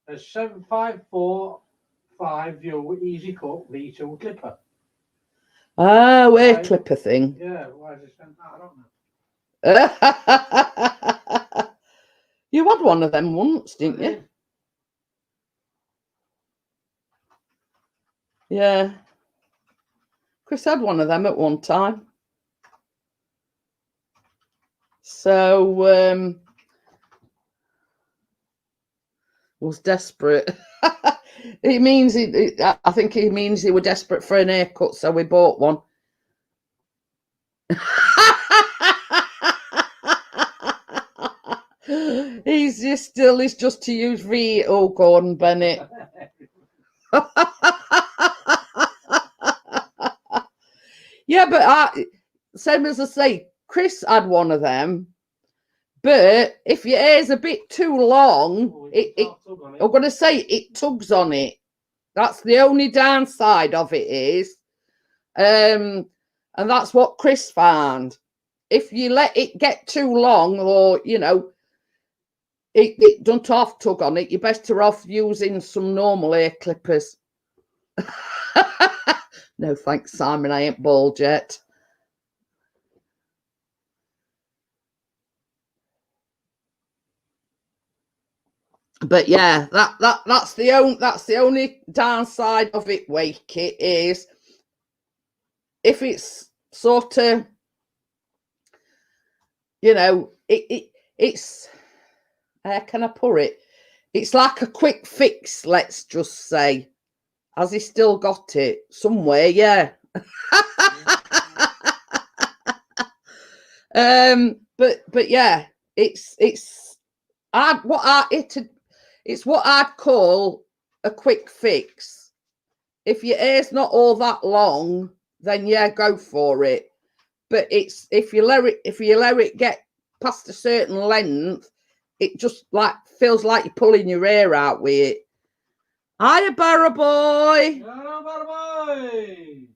A 7545 easy cut V2 clipper. Oh, hair clipper thing. Yeah, why is it sent that? I don't know. You had one of them once, didn't you? Yeah. Chris had one of them at one time. So, was desperate. It means I think he means he were desperate for an haircut, so we bought one. He's just to use V. Oh, Gordon Bennett. Yeah, but same as I say, Chris had one of them. But if your hair's a bit too long, I'm going to say it tugs on it. That's the only downside of it is. And that's what Chris found. If you let it get too long, or, you know, it don't half tug on it, you're better off using some normal hair clippers. No, thanks, Simon. I ain't bald yet. But yeah, that's the only downside of it, Wake. It is if it's sort of, you know, it's how can I put it? It's like a quick fix, let's just say. Has he still got it somewhere? Yeah. But yeah, it's what I'd call a quick fix. If your hair's not all that long, then yeah, go for it. But it's if you let it get past a certain length, it just like feels like you're pulling your hair out with it. Hiya, Barra boy. Hello, Barra boy.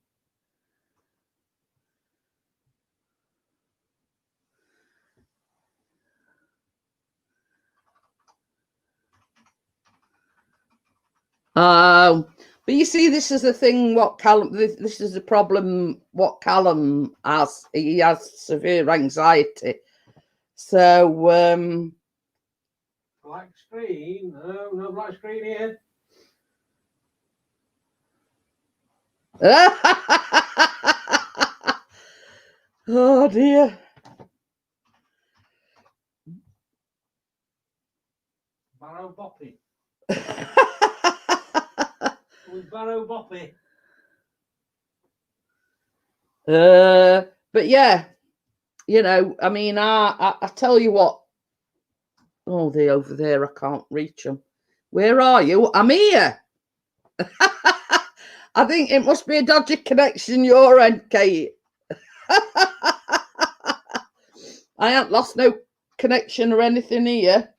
But you see, this is the thing. What Callum? This is the problem. What Callum has. He has severe anxiety. So black screen? No black screen here. Oh dear. Barrow Boppy. With Barrow Boppy. But yeah, you know, I mean, I tell you what. Oh, they're over there. I can't reach them. Where are you? I'm here. I think it must be a dodgy connection your end, Kate. I haven't lost no connection or anything here.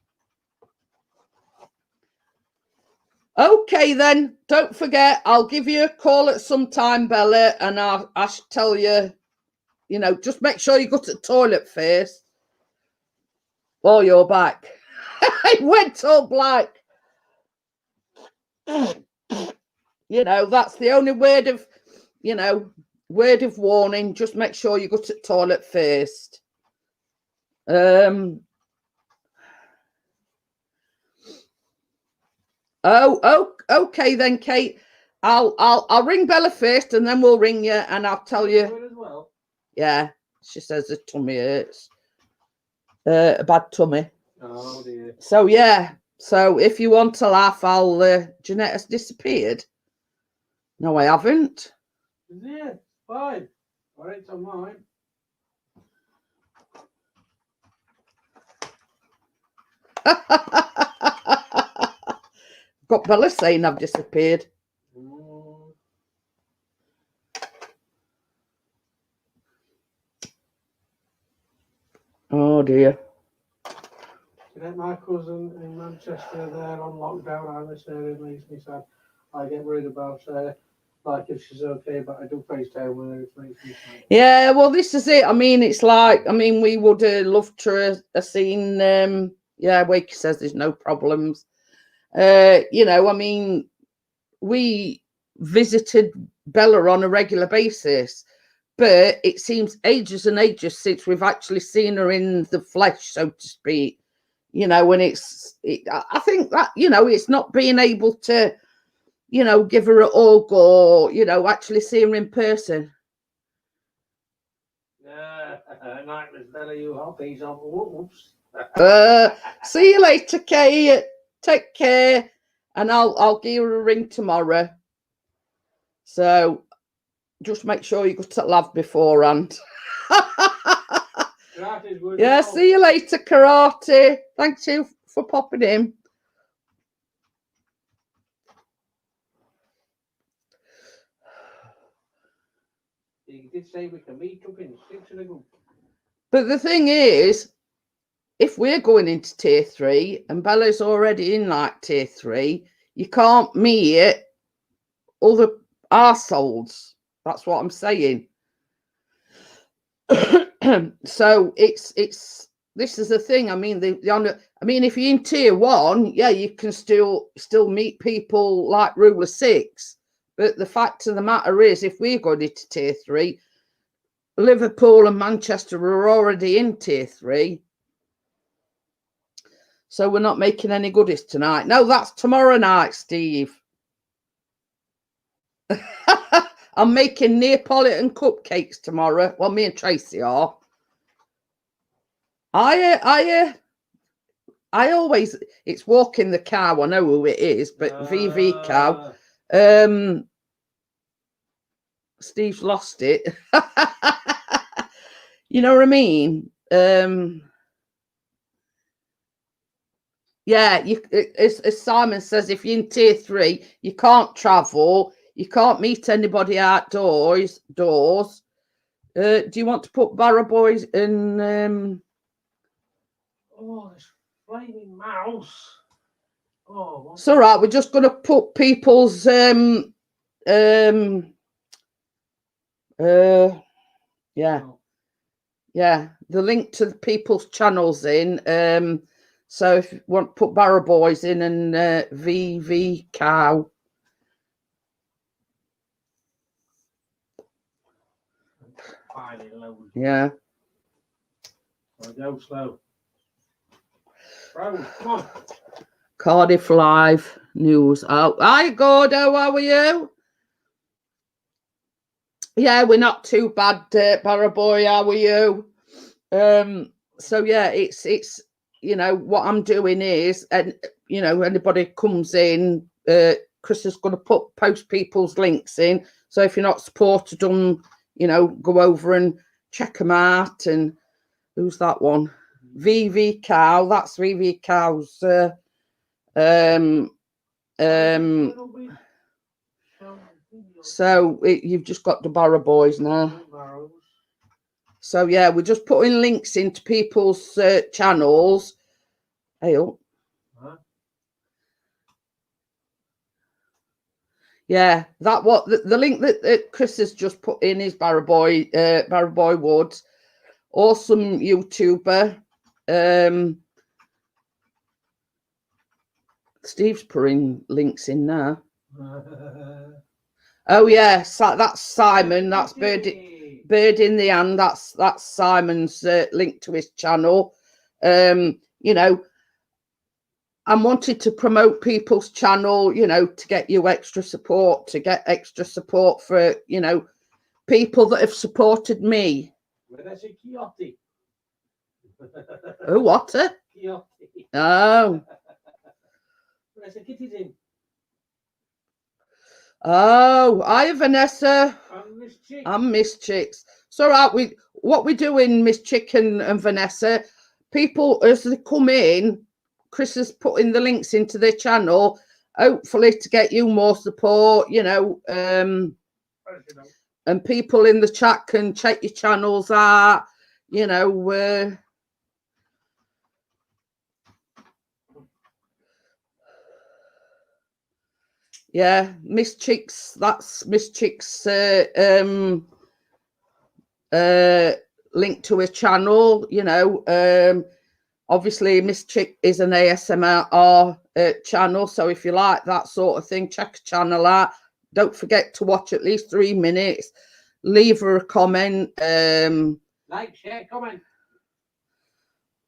Okay, then. Don't forget, I'll give you a call at some time, Bella, and I should tell you, you know, just make sure you go to the toilet first. While you're back. It went all black. You know, that's the only word of, you know, word of warning. Just make sure you go to the toilet first. Oh, okay then, Kate. I'll ring Bella first, and then we'll ring you, and I'll tell you. Well. Yeah, she says the tummy hurts. A bad tummy. Oh dear. So yeah. So if you want to laugh, Jeanette has disappeared. No, I haven't. Yeah, fine. All right, it's on mine. Got Bella saying I've disappeared. Oh dear. My cousin in Manchester, they're on lockdown. I miss her. It makes me sad. I get worried about her, like if she's okay, but I do FaceTime with her. It makes me sad. Yeah, well, this is it. I mean, it's like, I mean, we would love to have seen. Yeah, Wakey says there's no problems. You know, I mean, we visited Bella on a regular basis, but it seems ages and ages since we've actually seen her in the flesh, so to speak. You know, when I think that, you know, it's not being able to you know, give her a hug or, you know, actually see her in person. Nightmares, better you hobbies on. Whoops. See you later, Kay. Take care, and I'll give her a ring tomorrow. So just make sure you go to lab beforehand. Yeah, see you later, Karate. Thanks you for popping in. You did say we can meet up in 6 and a go. But the thing is, if we're going into tier 3 and Bella's already in like tier 3, you can't meet other arseholes. That's what I'm saying. So it's this is the thing. I mean, if you're in tier 1, yeah, you can still meet people like Ruler 6. But the fact of the matter is, if we're going into tier 3, Liverpool and Manchester are already in tier 3. So we're not making any goodies tonight. No, that's tomorrow night, Steve. I'm making Neapolitan cupcakes tomorrow. Well, me and Tracy are. I always, it's walking the cow. I know who it is, but VV cow. Steve's lost it. You know what I mean? Yeah, as Simon says, if you're in tier 3, you can't travel, you can't meet anybody outdoors. Do you want to put Barra Boys in? Oh, this flaming mouse. Oh, it's all right. We're just going to put people's yeah. The link to the people's channels in. So if you want to put Barra Boys in and VV Cow. Yeah. Go slow. Bro, come on. Cardiff Live News. Oh, hi, Gordo. How are you? Yeah, we're not too bad, Barra Boy. How are you? So yeah, it's you know what I'm doing is, and you know, anybody comes in, Chris is going to post people's links in. So if you're not supported them, you know, go over and check them out. And who's that one? VV Cow. That's VV Cow's. So you've just got the Barra Boys now. So yeah, we're just putting links into people's channels. Hey, oh. Yeah, that what the link that Chris has just put in is Barra Boy Woods, awesome YouTuber. Steve's putting links in now. Oh yeah, that's Simon. That's Bird in the Hand. That's Simon's link to his channel. You know, I wanted to promote people's channel, you know, to get you extra support, to get extra support for, you know, people that have supported me. Oh, what? Oh. Oh, hi, Vanessa. I'm Miss Chicks. So, right, what we doing, Miss Chicken and Vanessa? People, as they come in, Chris is putting the links into their channel, hopefully to get you more support, you know. And people in the chat can check your channels out, you know. Yeah, Miss Chicks, that's Miss Chicks link to her channel, you know. Obviously Miss Chick is an ASMR channel, so if you like that sort of thing, check her channel out. Don't forget to watch at least 3 minutes. Leave her a comment. Like, share, comment.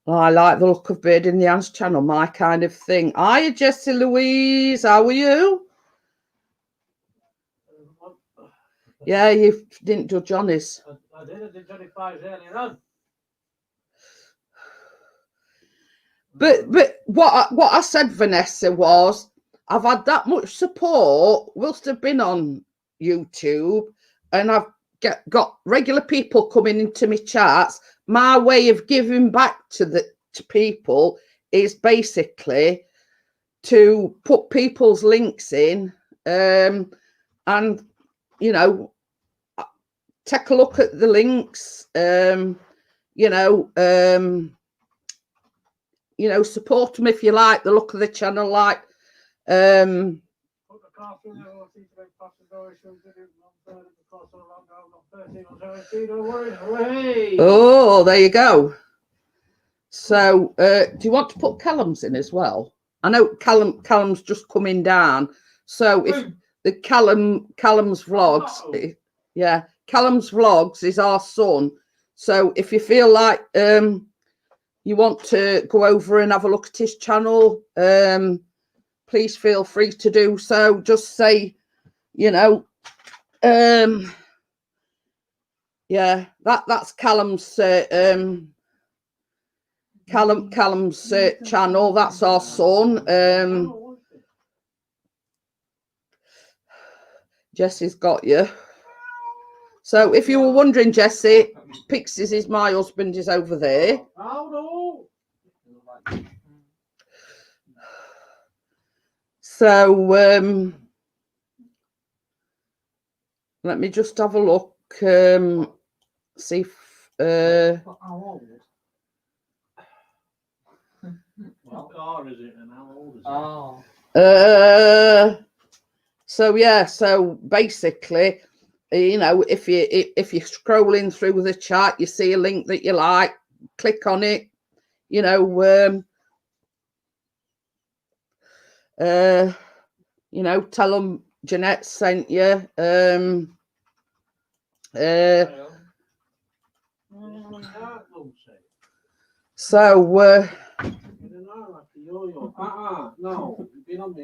Oh, I like the look of Bird in the Hand's channel, my kind of thing. Hiya, Jessie Louise. How are you? Yeah, you didn't do Johnny's. I did Johnny Five's earlier on. But what I said, Vanessa, was I've had that much support whilst I've been on YouTube, and I've got regular people coming into my chats. My way of giving back to people is basically to put people's links in, and you know, take a look at the links, support them if you like the look of the channel, like oh, there you go. So do you want to put Callum's in as well? I know Callum's just coming down, so if the Callum's vlogs, yeah, Callum's vlogs is our son, so if you feel like you want to go over and have a look at his channel, please feel free to do so. Just say, yeah, that's Callum's Callum's channel. That's our son. Jesse's got you. So if you were wondering, Jesse, Pixies is my husband, is over there. So let me just have a look, see if what car is it and how old is it? So yeah, so basically, if you're scrolling through the chat, you see a link that you like, click on it, tell them Jeanette sent you. So no, you've been on me.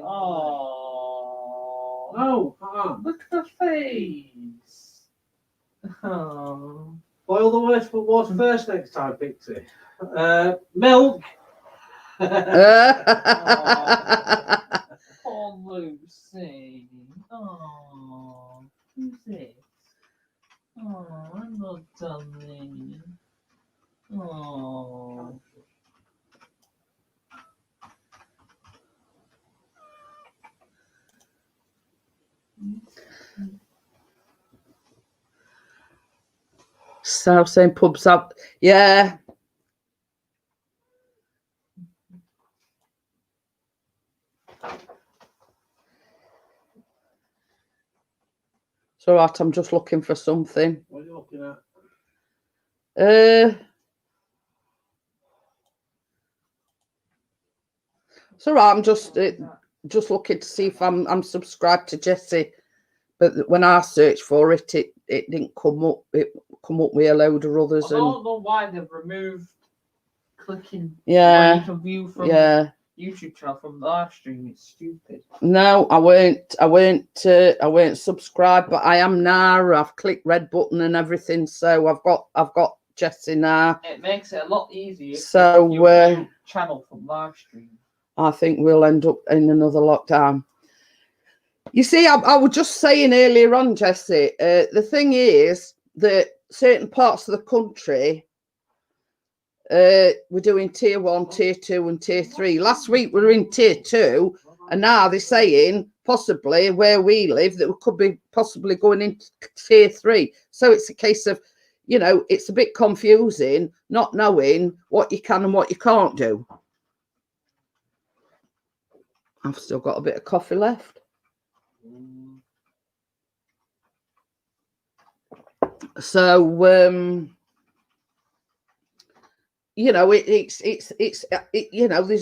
No, look at the face. Boil the worst for what's first next time, Pixie. Milk. Oh, Lucy. Oh, who's this? Oh, I'm not done. Oh. So saying pubs up, yeah. So right, I'm just looking for something. What are you looking at? So right, I'm just looking to see if I'm subscribed to Jesse, but when I searched for it, it didn't come up. It come up with a load of others. I don't know why they've removed clicking. Yeah. You can view from YouTube channel from the live stream. It's stupid. No, I weren't subscribed, but I am now. I've clicked red button and everything, so I've got Jesse now. It makes it a lot easier. So view channel from live stream. I think we'll end up in another lockdown. You see, I was just saying earlier on, Jesse, the thing is that certain parts of the country, we're doing tier 1, tier 2 and tier 3. Last week we were in tier 2, and now they're saying possibly where we live that we could be possibly going into tier 3. So it's a case of, it's a bit confusing not knowing what you can and what you can't do. I've still got a bit of coffee left. So there's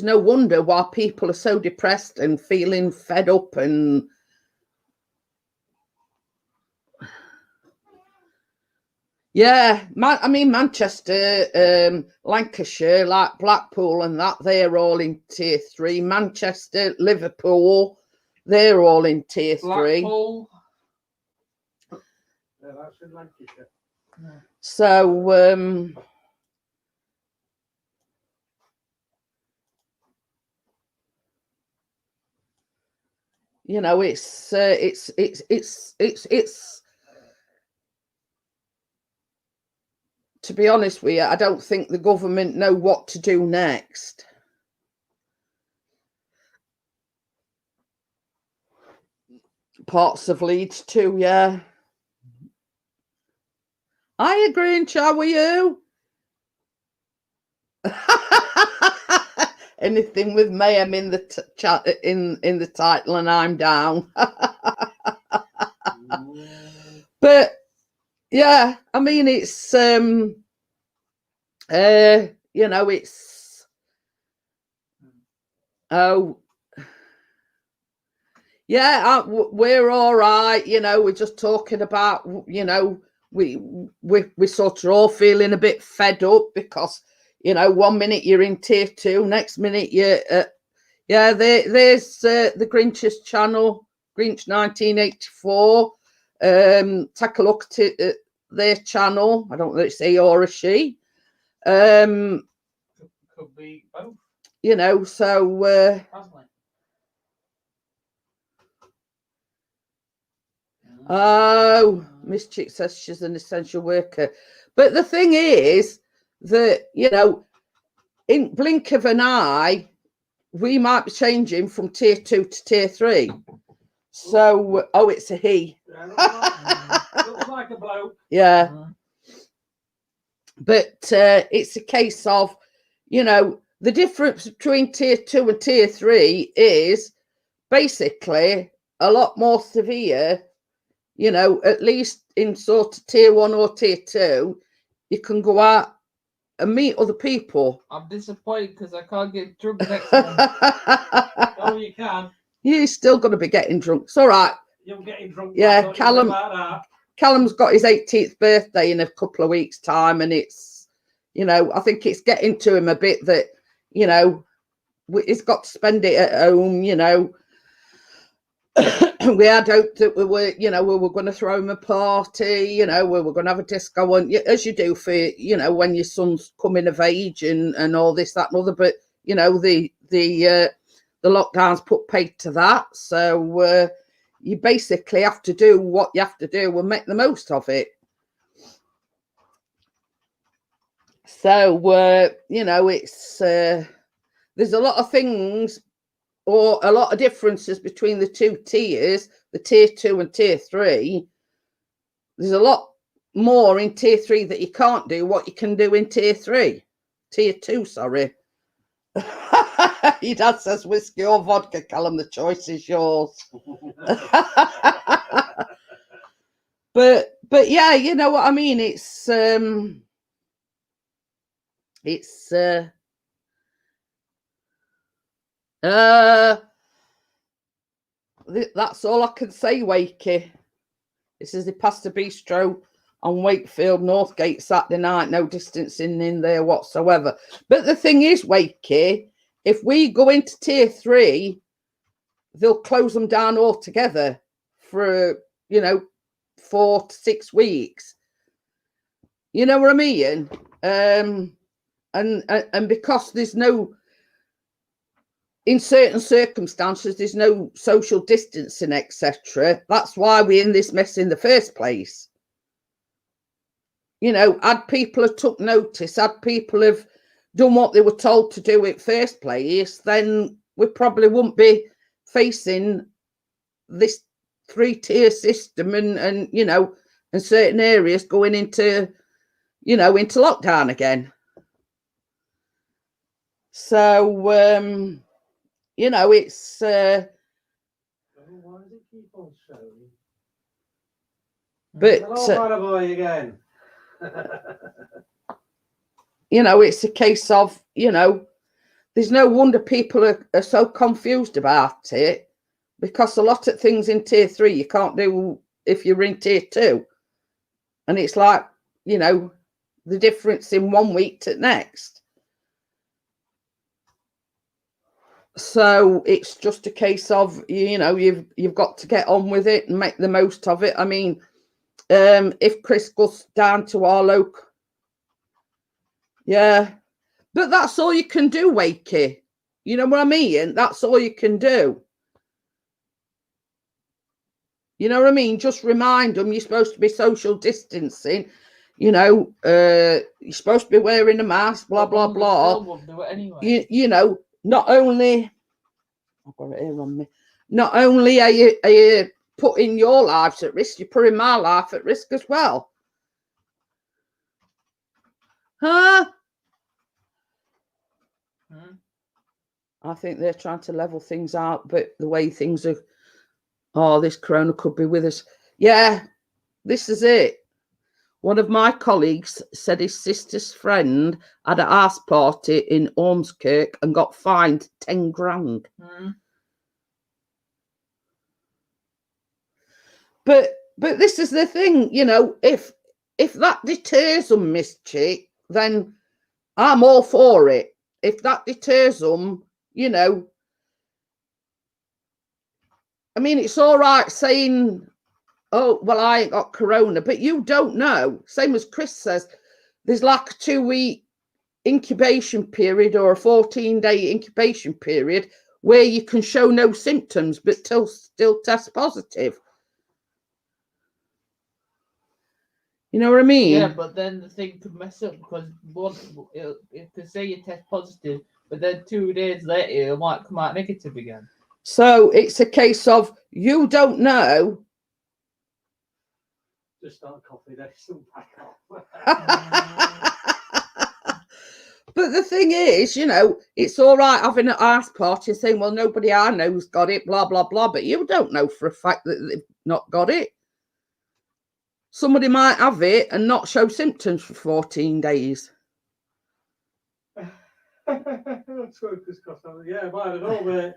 no wonder why people are so depressed and feeling fed up and Manchester, Lancashire, like Blackpool and that, they're all in tier 3. Manchester, Liverpool, they're all in tier 3. Blackpool. Yeah, that's in Lancashire. So, you know, it's to be honest with you, I don't think the government know what to do next. Parts of Leeds too, yeah. I agree, and how are you? Anything with Mayhem in the chat in the title, and I'm down. But yeah, I mean, it's you know, it's yeah, we're all right. You know, we're just talking about, you know, we sort of all feeling a bit fed up because, you know, one minute you're in tier 2, next minute you're yeah, there's the Grinch's channel, Grinch 1984. Take a look at their channel. I don't know if it's he or a she. Could be both. You know, so oh, Miss Chick says she's an essential worker. But the thing is that, you know, in blink of an eye, we might be changing from tier 2 to tier 3. So, oh, it's a he. Looks like a bloke. Yeah. But it's a case of, you know, the difference between tier 2 and tier 3 is basically a lot more severe. You know, at least in sort of tier 1 or tier 2, you can go out and meet other people. I'm disappointed because I can't get drunk next month. Oh, you can. You're still going to be getting drunk. It's all right. You're getting drunk. Yeah, Callum's got his 18th birthday in a couple of weeks' time, and it's, you know, I think it's getting to him a bit that, you know, he's got to spend it at home, you know. We had hoped that we were, you know, we were going to throw him a party, you know, we were going to have a disco, and as you do for, you know, when your son's coming of age and all this, that, and other. But you know, the lockdowns put paid to that, so you basically have to do what you have to do and make the most of it. So you know, it's there's a lot of things, or a lot of differences between the two tiers, the tier 2 and tier 3. There's a lot more in tier 3 that you can't do what you can do in tier 2, sorry. Your dad says whiskey or vodka, Callum, the choice is yours. But yeah, you know what I mean, it's that's all I can say, Wakey. This is the Pasta Bistro on Wakefield Northgate Saturday night. No distancing in there whatsoever. But the thing is, Wakey, if we go into tier 3, they'll close them down altogether for, you know, 4 to 6 weeks. You know what I mean? And because there's no, in certain circumstances, there's no social distancing, etc. That's why we're in this mess in the first place. You know, had people have took notice, had people have done what they were told to do in first place, then we probably wouldn't be facing this 3-tier system and you know, in certain areas going into, you know, into lockdown again. So you know, it's why does it keep on showing? but hello, boy, again. you know, it's a case of, you know, there's no wonder people are so confused about it, because a lot of things in tier 3 you can't do if you're in tier 2, and it's like, you know, the difference in 1 week to next. So it's just a case of, you know, you've got to get on with it and make the most of it. I mean, if Chris goes down to our local. Yeah, but that's all you can do, Wakey. You know what I mean? That's all you can do. You know what I mean? Just remind them you're supposed to be social distancing. You know, you're supposed to be wearing a mask, blah, blah, blah. Won't do it anyway. You know, not only, I've got it here on me, not only are you putting your lives at risk, you're putting my life at risk as well. Huh? I think they're trying to level things out, but the way things are, oh, this corona could be with us. Yeah, this is it. One of my colleagues said his sister's friend had a house party in Ormskirk and got fined 10 grand. But this is the thing, you know, if that deters them, Miss Chick, then I'm all for it. If that deters them, you know, I mean, it's all right saying, oh, well, I ain't got corona, but you don't know. Same as Chris says, there's like a 2-week incubation period or a 14-day incubation period where you can show no symptoms but still test positive. You know what I mean? Yeah, but then the thing could mess up because if they say you test positive, but then 2 days later it might come out negative again. So it's a case of you don't know. Just start coffee, they still back off. But the thing is, you know, it's all right having an arse party and saying, well, nobody I know's got it, blah, blah, blah. But you don't know for a fact that they've not got it. Somebody might have it and not show symptoms for 14 days. Yeah, might at all, mate.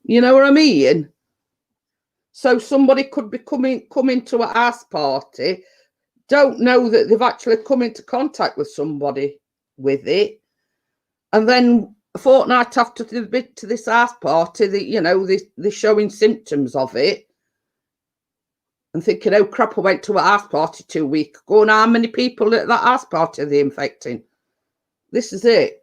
You know what I mean? So somebody could be coming to a house party, don't know that they've actually come into contact with somebody with it, and then a fortnight after they've been to this house party, you know, they're showing symptoms of it, and thinking, oh crap, I went to a house party 2 weeks ago, and how many people at that house party are they infecting? This is it.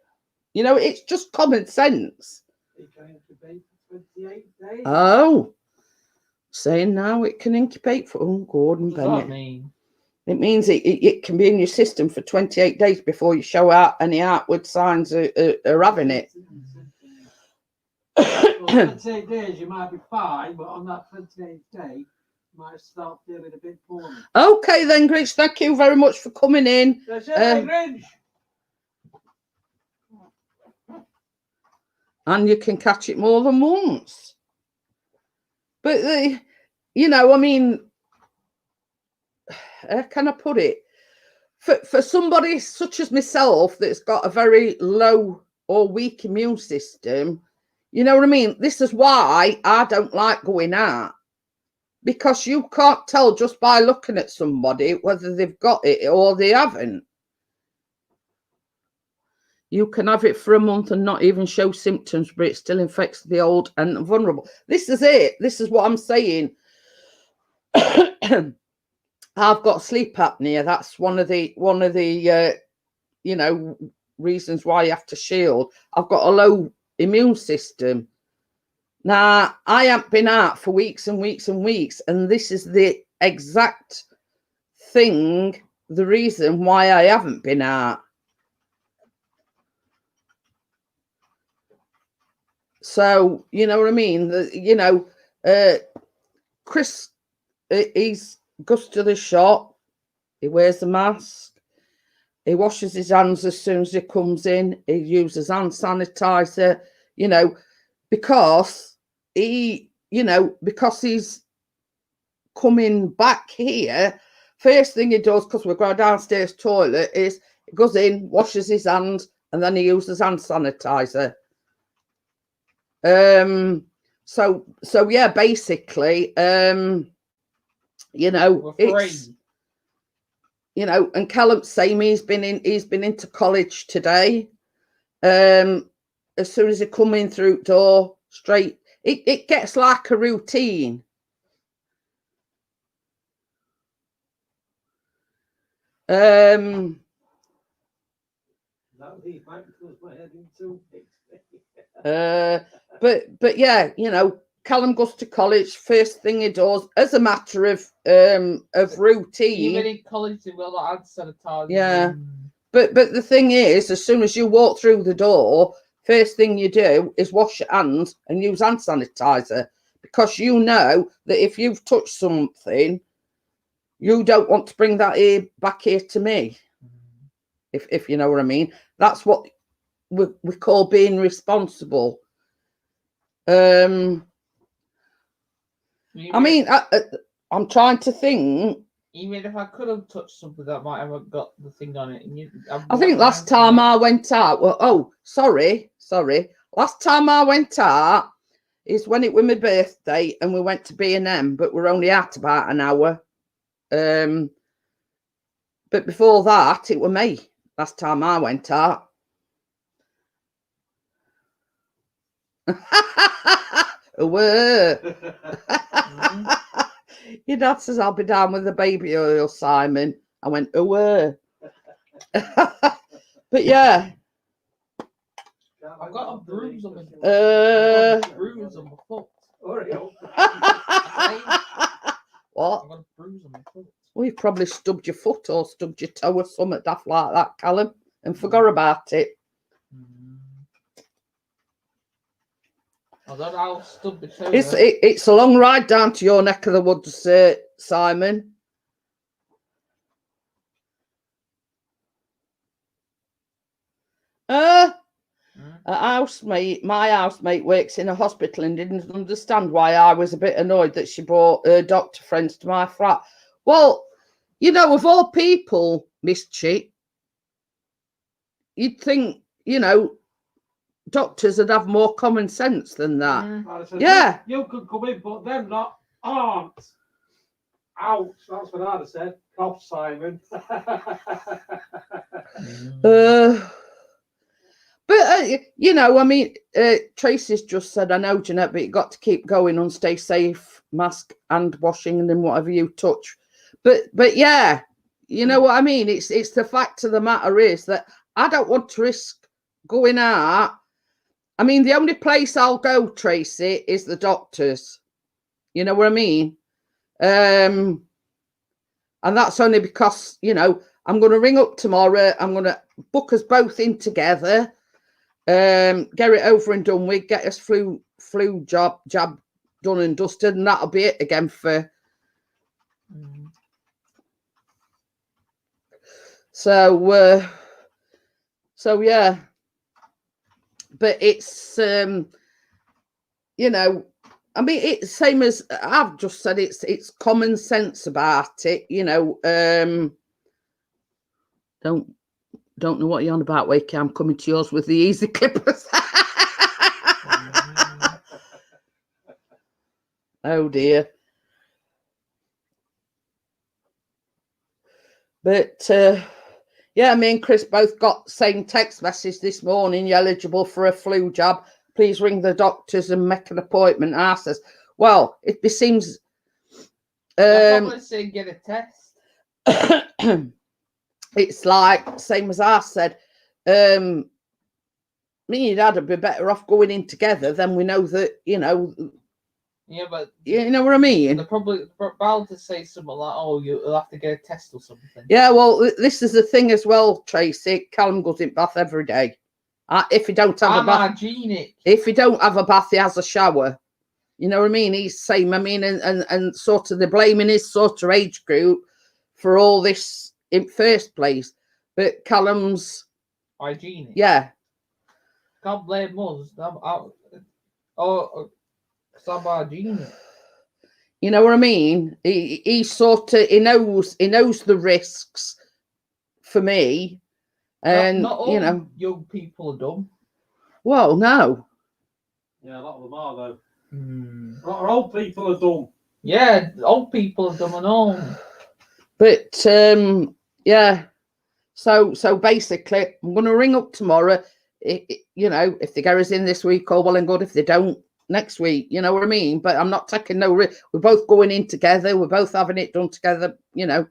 You know, it's just common sense. It can incubate for 28 days. Oh, saying now it can incubate for, oh, Gordon What does Bennett. that mean? It means it can be in your system for 28 days before you show out any outward signs of having it. Well, 28 days you might be fine, but on that 28th day, you might start feeling a bit poorly. Okay then, Grinch, thank you very much for coming in. That's it, Grinch. And you can catch it more than once. But, you know, I mean, how can I put it? For somebody such as myself that's got a very low or weak immune system, you know what I mean? This is why I don't like going out. Because you can't tell just by looking at somebody whether they've got it or they haven't. You can have it for a month and not even show symptoms, but it still infects the old and vulnerable. This is it. This is what I'm saying. I've got sleep apnea. That's one of the you know, reasons why you have to shield. I've got a low immune system. Now, I haven't been out for weeks and weeks and weeks, and this is the exact thing, the reason why I haven't been out. So, you know what I mean? You know, Chris, he goes to the shop, he wears a mask, he washes his hands as soon as he comes in, he uses hand sanitizer, you know, because because he's coming back here, first thing he does, because we're going downstairs toilet, is he goes in, washes his hands, and then he uses hand sanitizer. So yeah, basically, you know, it's, you know, and Callum's same, he's been into college today. As soon as he come in through the door, straight, it gets like a routine. Um, That leave might close my head in 2 weeks. but yeah, you know, Callum goes to college. First thing he does, as a matter of routine. Even in college, they will not add sanitizer. Yeah. But the thing is, as soon as you walk through the door, first thing you do is wash your hands and use hand sanitizer, because you know that if you've touched something, you don't want to bring that back here to me. If you know what I mean. That's what we call being responsible. I mean, I'm trying to think. Even if I could have touched something that might have got the thing on it. I think last time I went out, sorry. Last time I went out is when it was my birthday and we went to B&M, but we're only out about an hour. But before that, it was me. Last time I went out. Your dad says I'll be down with the baby oil, Simon. I went, but yeah. I've got a bruise on my foot. What? I've got a bruise on my foot. Well, you've probably stubbed your foot or stubbed your toe or something daft like that, Callum, and forgot about it. I don't know how stubbed my toe. It's a long ride down to your neck of the woods, Simon. My housemate works in a hospital and didn't understand why I was a bit annoyed that she brought her doctor friends to my flat. Well, you know, of all people, Miss Chi, you'd think, you know, doctors would have more common sense than that. Yeah. You could come in, but them not aren't. Ouch, that's what I'd have said. Cough, Simon. But, you know, I mean, Tracy's just said, I know, Jeanette, but you got to keep going and stay safe, mask and washing and then whatever you touch. But yeah, you know what I mean? It's the fact of the matter is that I don't want to risk going out. I mean, the only place I'll go, Tracy, is the doctor's. You know what I mean? And that's only because, you know, I'm going to ring up tomorrow. I'm going to book us both in together. Get it over and done with, get us flu jab done and dusted, and that'll be it again for so yeah, but it's you know, I mean, it's same as I've just said, it's common sense about it, you know. Don't know what you're on about, Wakey. I'm coming to yours with the easy clippers. Oh dear. But yeah, me and Chris both got same text message this morning. You're eligible for a flu jab. Please ring the doctors and make an appointment. I says, well, it seems. I'm probably saying get a test. It's like, same as I said, me and your dad would be better off going in together. Then we know that, you know. Yeah, but you know what I mean? They're probably bound to say something like, oh, you'll have to get a test or something. Yeah, well, this is the thing as well, Tracy. Callum goes in bath every day. If he don't have a bath, hygienic. If he don't have a bath, he has a shower. You know what I mean? He's same. I mean, and sort of they're blaming his sort of age group for all this in first place, but Callum's hygienic. Yeah, can't blame us. I'm hygienic. You know what I mean? He sort of he knows the risks for me, and not all you know, young people are dumb. Well, no. Yeah, a lot of them are though. A lot of old people are dumb. Yeah, old people are dumb and all. But yeah, so basically, I'm going to ring up tomorrow. You know, if they get us in this week, all well and good. If they don't, next week. You know what I mean? But I'm not taking no risk. We're both going in together. We're both having it done together. You know,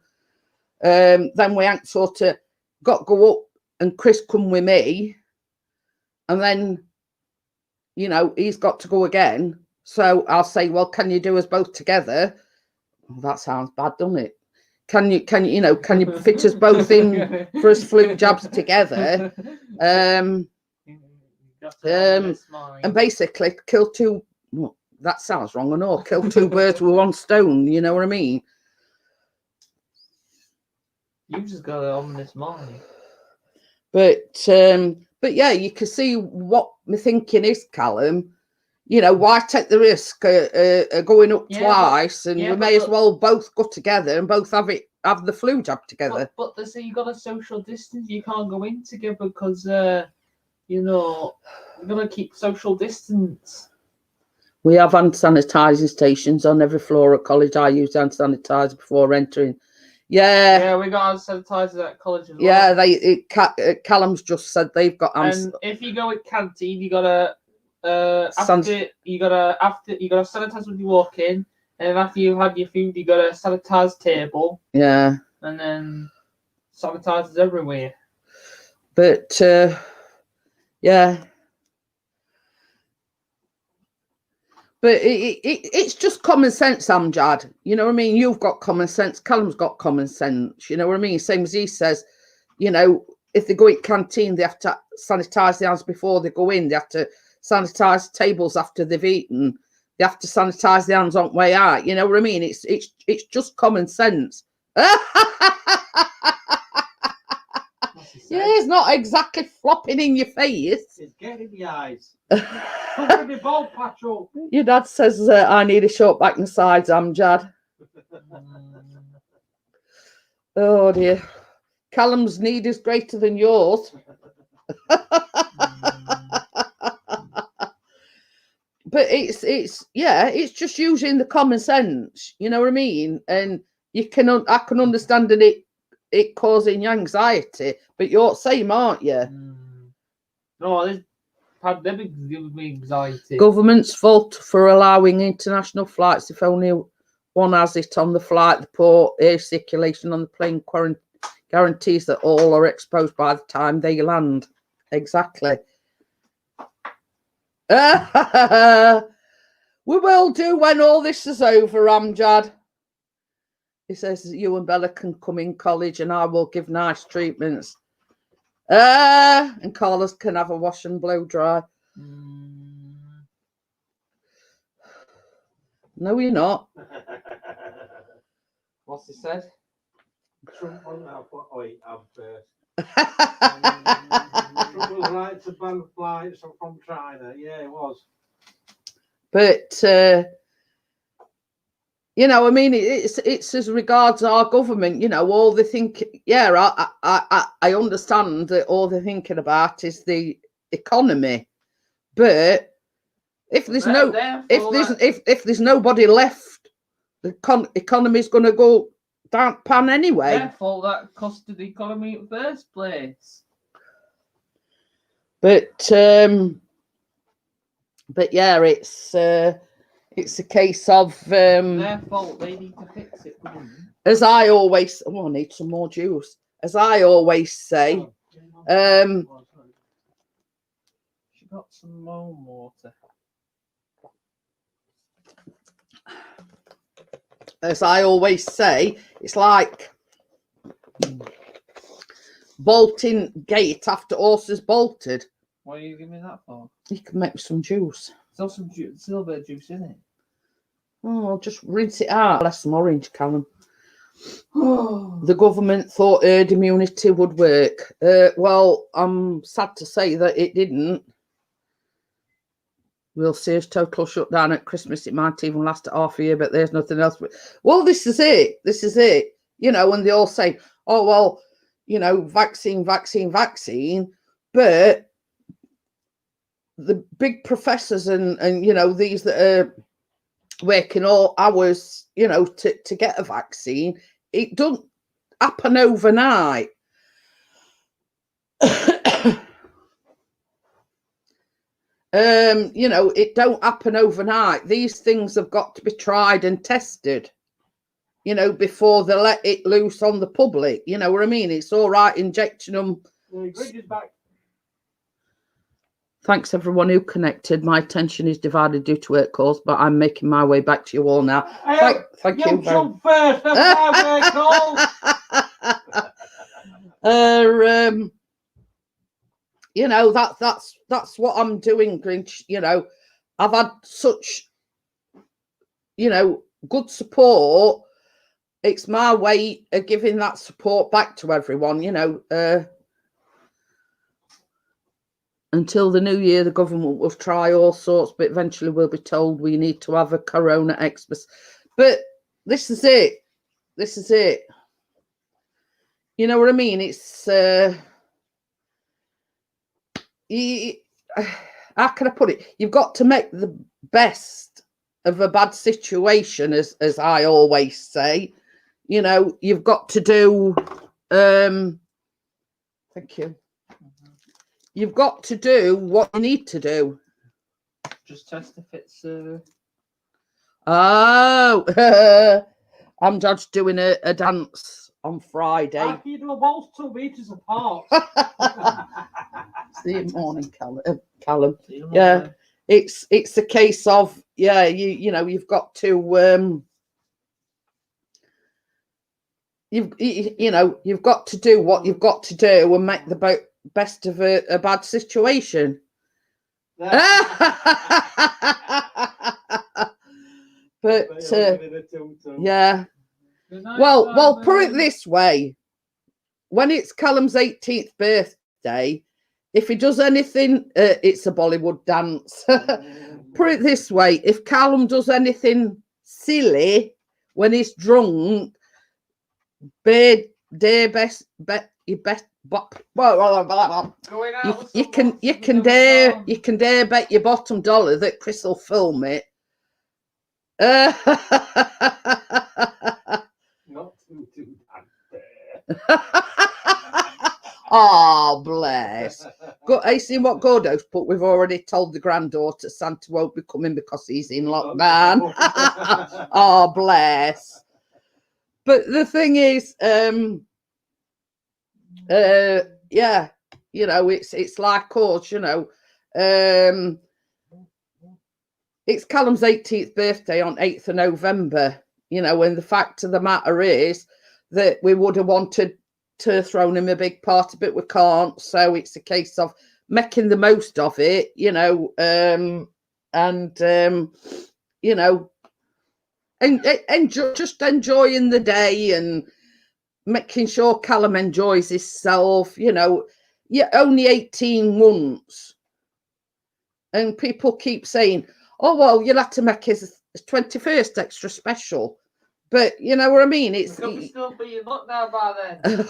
Then we ain't sort of got to go up and Chris come with me. And then, you know, he's got to go again. So I'll say, well, can you do us both together? Well, that sounds bad, doesn't it? Can you fit us both in for us flu jabs together? And basically kill two, well, that sounds wrong, I know, kill two birds with one stone, you know what I mean? You've just got an ominous mind. But yeah, you can see what my thinking is, Callum. You know, why take the risk of going up twice, and we may as well both go together and both have the flu jab together. But they say you got a social distance. You can't go in together because you know, you're gonna keep social distance. We have hand sanitising stations on every floor at college. I use hand sanitizer before entering. Yeah, we got hand sanitizer at college as well. Yeah, Callum's just said they've got hand. And if you go at canteen, you gotta you gotta sanitize when you walk in, and after you've had your food, you gotta sanitize table. Yeah. And then sanitizers everywhere. But yeah. But it's just common sense, Amjad. You know what I mean? You've got common sense. Callum's got common sense. You know what I mean? Same as he says, you know, if they go in canteen, they have to sanitize their hands before they go in. They have to sanitize tables after they've eaten. They have to sanitize their hands on the way out. You know what I mean? It's just common sense. Yeah, it's not exactly flopping in your face. It's getting in the eyes. Covering the ball patch up. Your dad says I need a short back and sides, Amjad. Oh dear. Callum's need is greater than yours. But it's just using the common sense, you know what I mean? And I can understand it causing anxiety, but you're the same, aren't you? No, this pandemic is giving me anxiety. Government's fault for allowing international flights if only one has it on the flight. The poor air circulation on the plane guarantees that all are exposed by the time they land. Exactly. We will do when all this is over, Amjad. He says you and Bella can come in college and I will give nice treatments. And Carlos can have a wash and blow dry. No, you're not. What's he said? Trump on that. Wait, I'm first. Trump was right to ban flights from China. Yeah, it was. But you know, I mean, it's as regards our government. You know, all they think. Yeah, I understand that all they're thinking about is the economy, but if there's if there's nobody left, the economy's going to go down pan anyway. Therefore, that costed the economy in the first place. But yeah, it's a case of their fault. They need to fix it. As I always, I need some more juice. As I always say, she got some more water. As I always say, it's like bolting gate after horses bolted. What are you giving me that for? You can make some juice. There's some juice, still a bit of juice in it. Oh, I'll just rinse it out. Less some orange, Callum. The government thought herd immunity would work. Well, I'm sad to say that it didn't. We'll see as total shutdown at Christmas. It might even last a half a year, but there's nothing else. Well, this is it. This is it. You know, and they all say, oh, well, you know, vaccine. But the big professors and you know, these that are working all hours, you know, to get a vaccine, it doesn't happen overnight. You know, it don't happen overnight. These things have got to be tried and tested. you know, before they let it loose on the public. You know what I mean? It's all right injecting them. Greg is back. Thanks everyone who connected. My attention is divided due to work calls, but I'm making my way back to you all now. Thank you. Jump first. That's my work call. You know, that's what I'm doing, Grinch. You know, I've had such, you know, good support. It's my way of giving that support back to everyone, you know. Until the new year, the government will try all sorts, but eventually we'll be told we need to have a Corona Xmas. But this is it. This is it. You know what I mean? It's how can I put it? You've got to make the best of a bad situation, as I always say. You know, you've got to do. Thank you. You've got to do what you need to do. Just test if it's. Oh, I'm just doing a dance on Friday. How can you do a balls 2 meters apart? See you morning, Callum. Yeah, it's a case of you know, you've got to you know, you've got to do what you've got to do and make the best of a bad situation. But yeah, well, put it this way: when it's Callum's 18th birthday, if he does anything, it's a Bollywood dance. Put it this way: if Callum does anything silly when he's drunk, you can dare bet your bottom dollar that Chris will film it. Not to do that. Oh, bless. I seen what Gordo's put. We've already told the granddaughter Santa won't be coming because he's in lockdown. Oh, bless. But the thing is, yeah, you know, it's like us, you know. It's Callum's 18th birthday on 8th of November, you know, and the fact of the matter is that we would have wanted to throw him a big party, but we can't. So it's a case of making the most of it, you know, you know, and just enjoying the day and making sure Callum enjoys himself. You know, you're only 18 once, and people keep saying, "Oh well, you'll have to make his 21st extra special." But you know what I mean? It's still be in lockdown by then.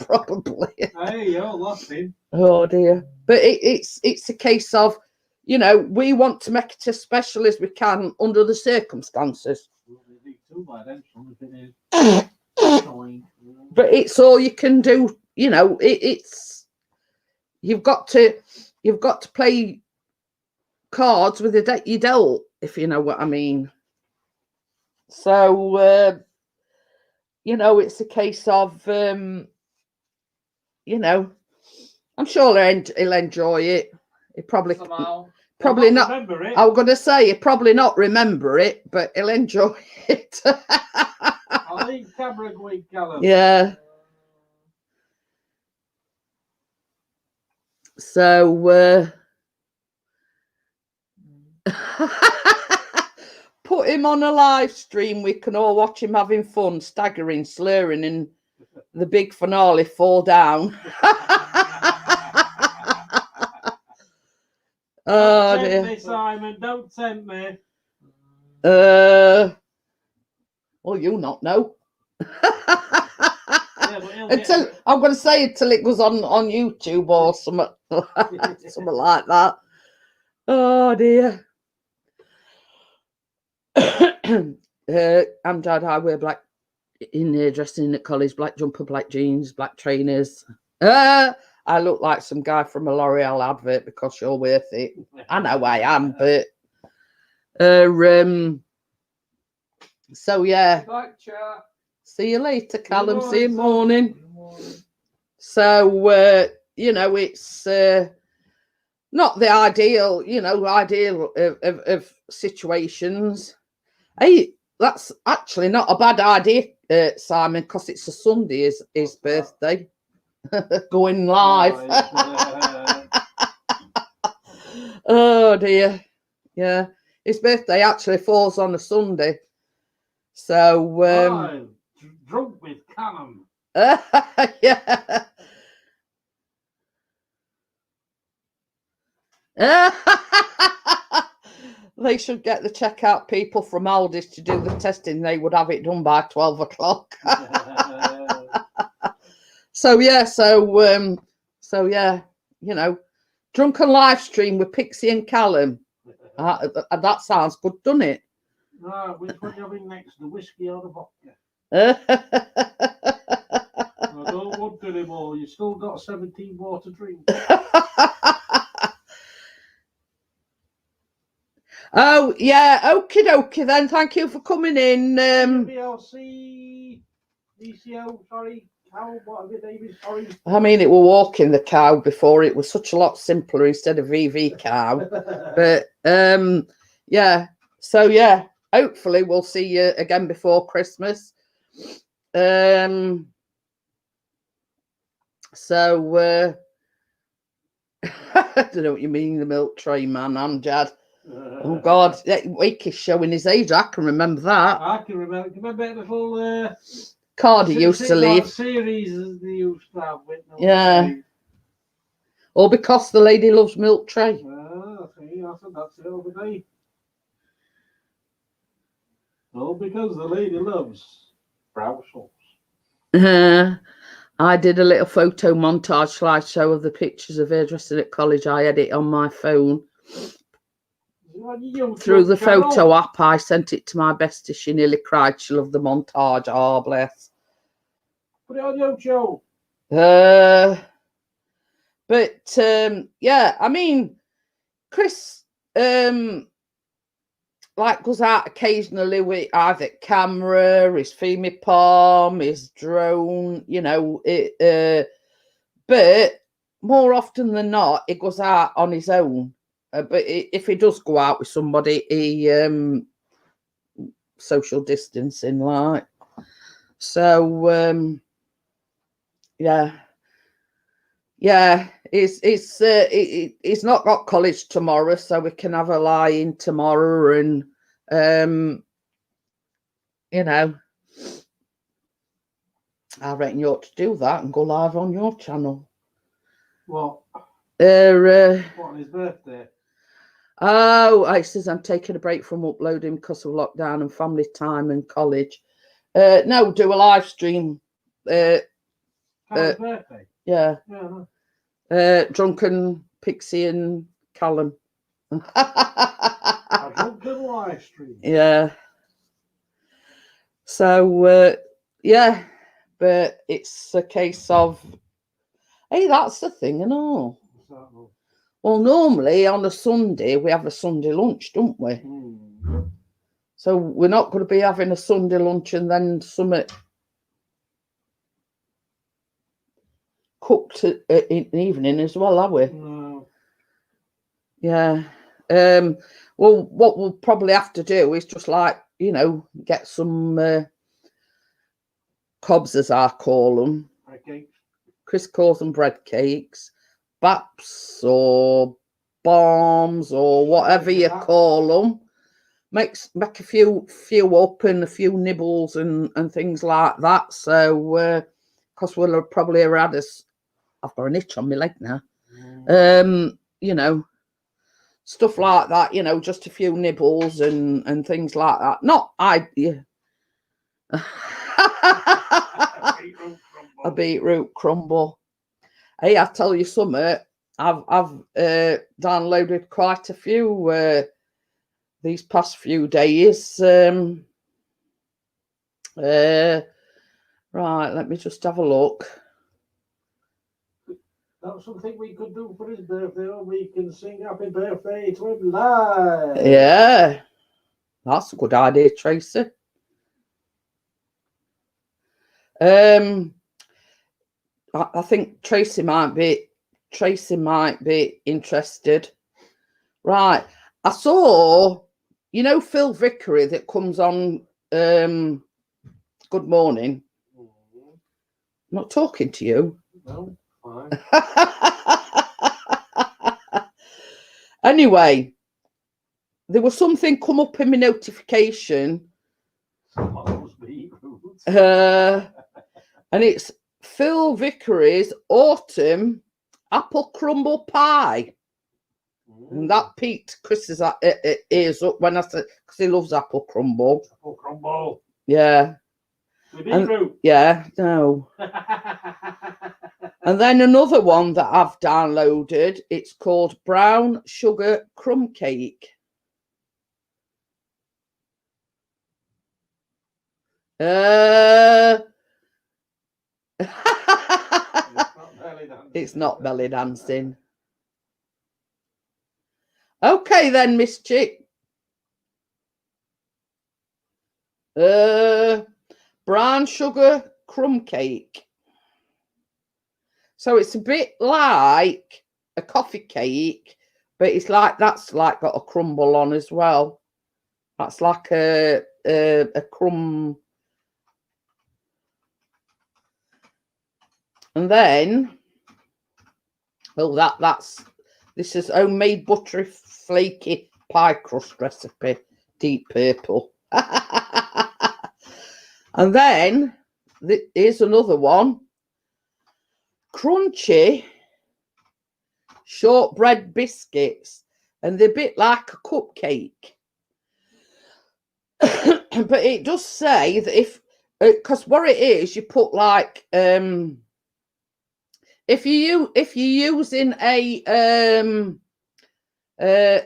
Probably. Hey, you're lost in. Oh dear. But it's a case of, you know, we want to make it as special as we can under the circumstances. But it's all you can do, you know. It's you've got to play cards with the deck you dealt, if you know what I mean. So you know, it's a case of you know, I'm sure he'll enjoy it. He probably not. Remember it. I was going to say he'll probably not remember it, but he'll enjoy it. I'll leave camera going, Callum. Yeah. So put him on a live stream. We can all watch him having fun, staggering, slurring, and the big finale fall down. Oh Don't dear. tempt me, Simon. Don't tempt me. Well, you'll not know. Until I'm going to say until it goes on YouTube or something, something like that. Oh dear. I'm Dad. I wear black in hairdressing at college, black jumper, black jeans, black trainers. I look like some guy from a L'Oreal advert because you're worth it. I know I am, but So yeah, Like chat. see you later, Callum. Good See you morning, morning. So you know, it's not the ideal, you know, of situations. Hey, that's actually not a bad idea, Simon, because it's a Sunday, his birthday. Going live. Oh dear. Yeah. His birthday actually falls on a Sunday. So drunk with Callum. yeah. They should get the checkout people from Aldi's to do the testing. They would have it done by 12 o'clock. So yeah, so yeah, you know, drunken live stream with Pixie and Callum. That sounds good, doesn't it? Right, which one are you having next, the whiskey or the vodka? I don't want any more. You still got 17 more to drink. Oh yeah, okie dokie then. Thank you for coming in. VLC, DCO, sorry, cow, whatever your name is, sorry. I mean, it were walking the cow before. It was such a lot simpler instead of VV cow. But yeah, so yeah, hopefully we'll see you again before Christmas. So I don't know what you mean, the milk tray man, Amjad. Oh God, that week is showing his age. I can remember that. I can remember. Can you remember that little card he used to leave? Series as they used to have with no Yeah. All because the lady loves milk tray. Ah, see, that's it over there. All because the lady loves brow sauce. I did a little photo montage slideshow of the pictures of hairdressing at college. I edit on my phone. Through the photo app, I sent it to my bestie. She nearly cried. She loved the montage. Oh, bless. Put it on YouTube. But yeah, I mean, Chris like goes out occasionally with either camera, his Femi Palm, his drone, you know, but more often than not, he goes out on his own. But if he does go out with somebody, he social distancing, like. So yeah, he's not got college tomorrow, so we can have a lie in tomorrow, and you know, I reckon you ought to do that and go live on your channel. What? On his birthday? Oh, it says I'm taking a break from uploading because of lockdown and family time and college. No, do a live stream. Birthday? Yeah. Yeah. Drunken Pixie and Callum. A drunken live stream. Yeah. So yeah, but it's a case of, hey, that's the thing, and all. Well, normally on a Sunday we have a Sunday lunch, don't we? So we're not going to be having a Sunday lunch and then something cooked in the evening as well, are we? No. Yeah. Well, what we'll probably have to do is just, like, you know, get some cobs, as I call them. Okay. Chris calls them bread cakes, baps or bombs or whatever you call them. Make a few up and a few nibbles and things like that. So because we'll have probably had us. I've got an itch on my leg now. You know, stuff like that. You know, just a few nibbles and things like that. Not yeah. A beetroot crumble. Hey, I tell you something. I've downloaded quite a few these past few days. Right, let me just have a look. That's something we could do for his birthday, or we can sing happy birthday to him live. Yeah, that's a good idea, Tracy. I think Tracy might be interested. Right. I saw, you know, Phil Vickery that comes on Good Morning. I'm not talking to you. No, fine. Anyway, there was something come up in my notification. And it's Phil Vickery's autumn apple crumble pie. And that piqued Chris's ears up when I said, because he loves apple crumble. Apple crumble. Yeah. With beetroot. Yeah, no. And then another one that I've downloaded, it's called Brown Sugar Crumb Cake. It's not belly dancing. Okay then, Miss Chick. Brown sugar crumb cake. So it's a bit like a coffee cake, but it's like that's like got a crumble on as well. That's like a crumb. And then, oh, this is homemade buttery flaky pie crust recipe, deep purple. And then here's another one, crunchy shortbread biscuits, and they're a bit like a cupcake. But it does say that if, because what it is, you put like if you're using a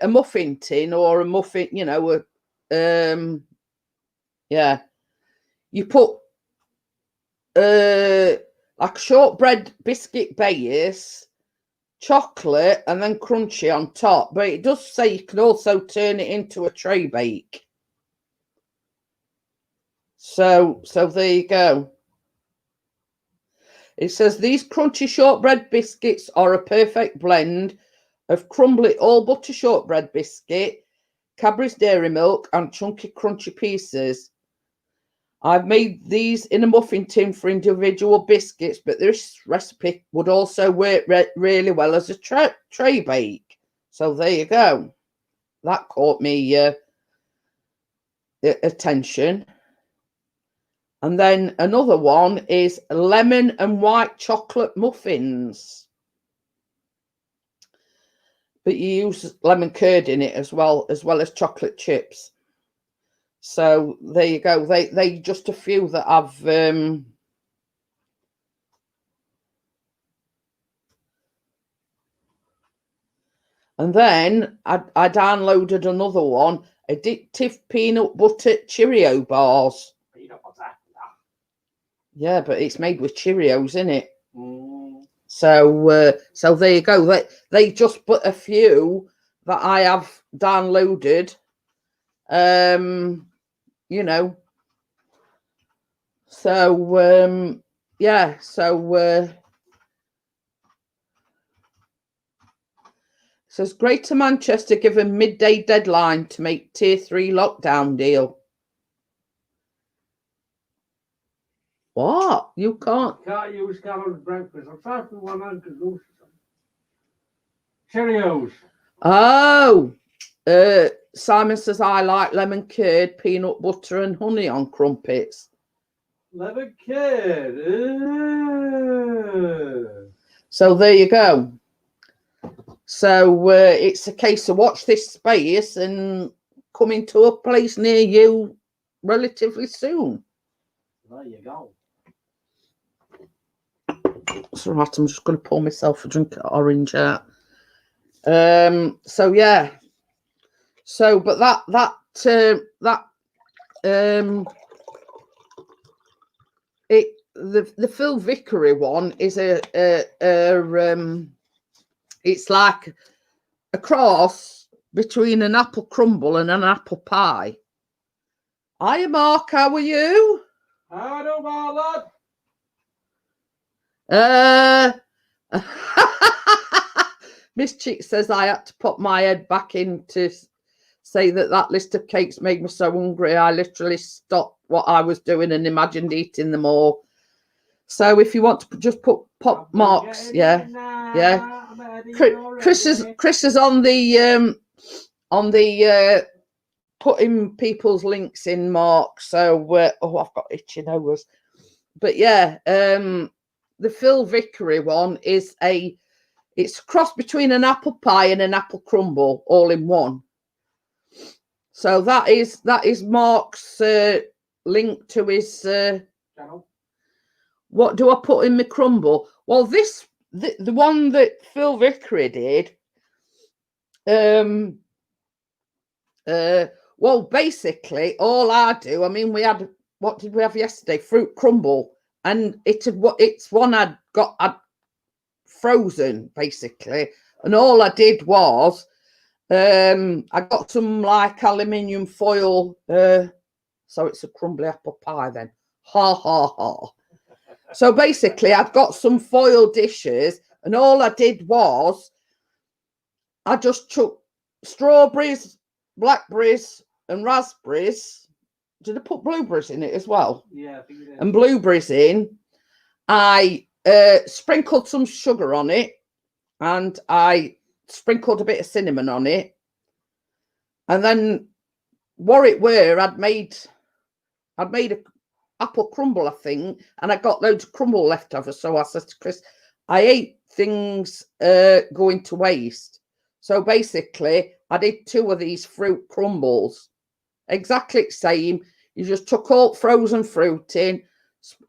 muffin tin or a muffin, you know, yeah, you put like shortbread biscuit base, chocolate, and then crunchy on top. But it does say you can also turn it into a tray bake. So there you go. It says these crunchy shortbread biscuits are a perfect blend of crumbly all butter shortbread biscuit, Cadbury's Dairy Milk, and chunky crunchy pieces. I've made these in a muffin tin for individual biscuits, but this recipe would also work really well as a tray bake. So there you go. That caught me attention. And then another one is lemon and white chocolate muffins. But you use lemon curd in it as well as chocolate chips. So there you go. They just a few that I've and then I downloaded another one, addictive peanut butter Cheerio bars. Peanut butter. Yeah, but it's made with Cheerios, isn't it? So there you go. They just put a few that I have downloaded. You know. So yeah. So says Greater Manchester given midday deadline to make Tier 3 lockdown deal. What? You can't use Carol's breakfast. I'm trying for one hand to do some Cheerios. Oh, Simon says I like lemon curd, peanut butter, and honey on crumpets. Lemon curd. So there you go. So it's a case of watch this space and coming to a place near you relatively soon. There you go. That's right. I'm just going to pour myself a drink of orange out. So yeah. So, but the Phil Vickery one is it's like a cross between an apple crumble and an apple pie. Hiya, Mark. How are you? Hello, my lad. Miss Chick says I had to put my head back in to say that list of cakes made me so hungry. I literally stopped what I was doing and imagined eating them all. So if you want to just put pop marks, yeah. Chris is on the putting people's links in, Mark. So oh, I've got itchy nose. But yeah, the Phil Vickery one is it's a cross between an apple pie and an apple crumble all in one. So that is Mark's link to his channel. What do I put in my crumble? Well, the one that Phil Vickery did, well, basically all I do, I mean, we had, what did we have yesterday? Fruit crumble, and it's one I'd frozen basically, and all I did was I got some like aluminium foil, so it's a crumbly apple pie then. Ha ha ha. So basically I've got some foil dishes, and all I did was I just took strawberries, blackberries and raspberries. Did I put blueberries in it as well? Yeah, I think you did. And blueberries in. I sprinkled some sugar on it, and I sprinkled a bit of cinnamon on it. And then what it were, I'd made a apple crumble, I think, and I got loads of crumble left over. So I said to Chris, I hate things going to waste. So basically, I did 2 of these fruit crumbles. Exactly the same. You just took all frozen fruit in.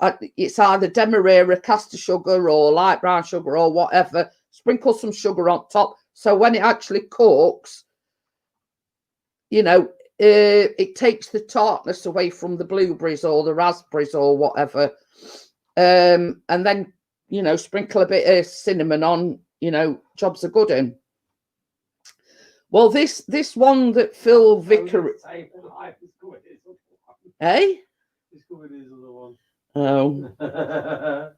It's either demerara, caster sugar, or light brown sugar, or whatever. Sprinkle some sugar on top. So when it actually cooks, you know, it takes the tartness away from the blueberries or the raspberries or whatever. And then, you know, sprinkle a bit of cinnamon on, you know, jobs are good in. Well, this one that Phil Vickery... Eh? Oh.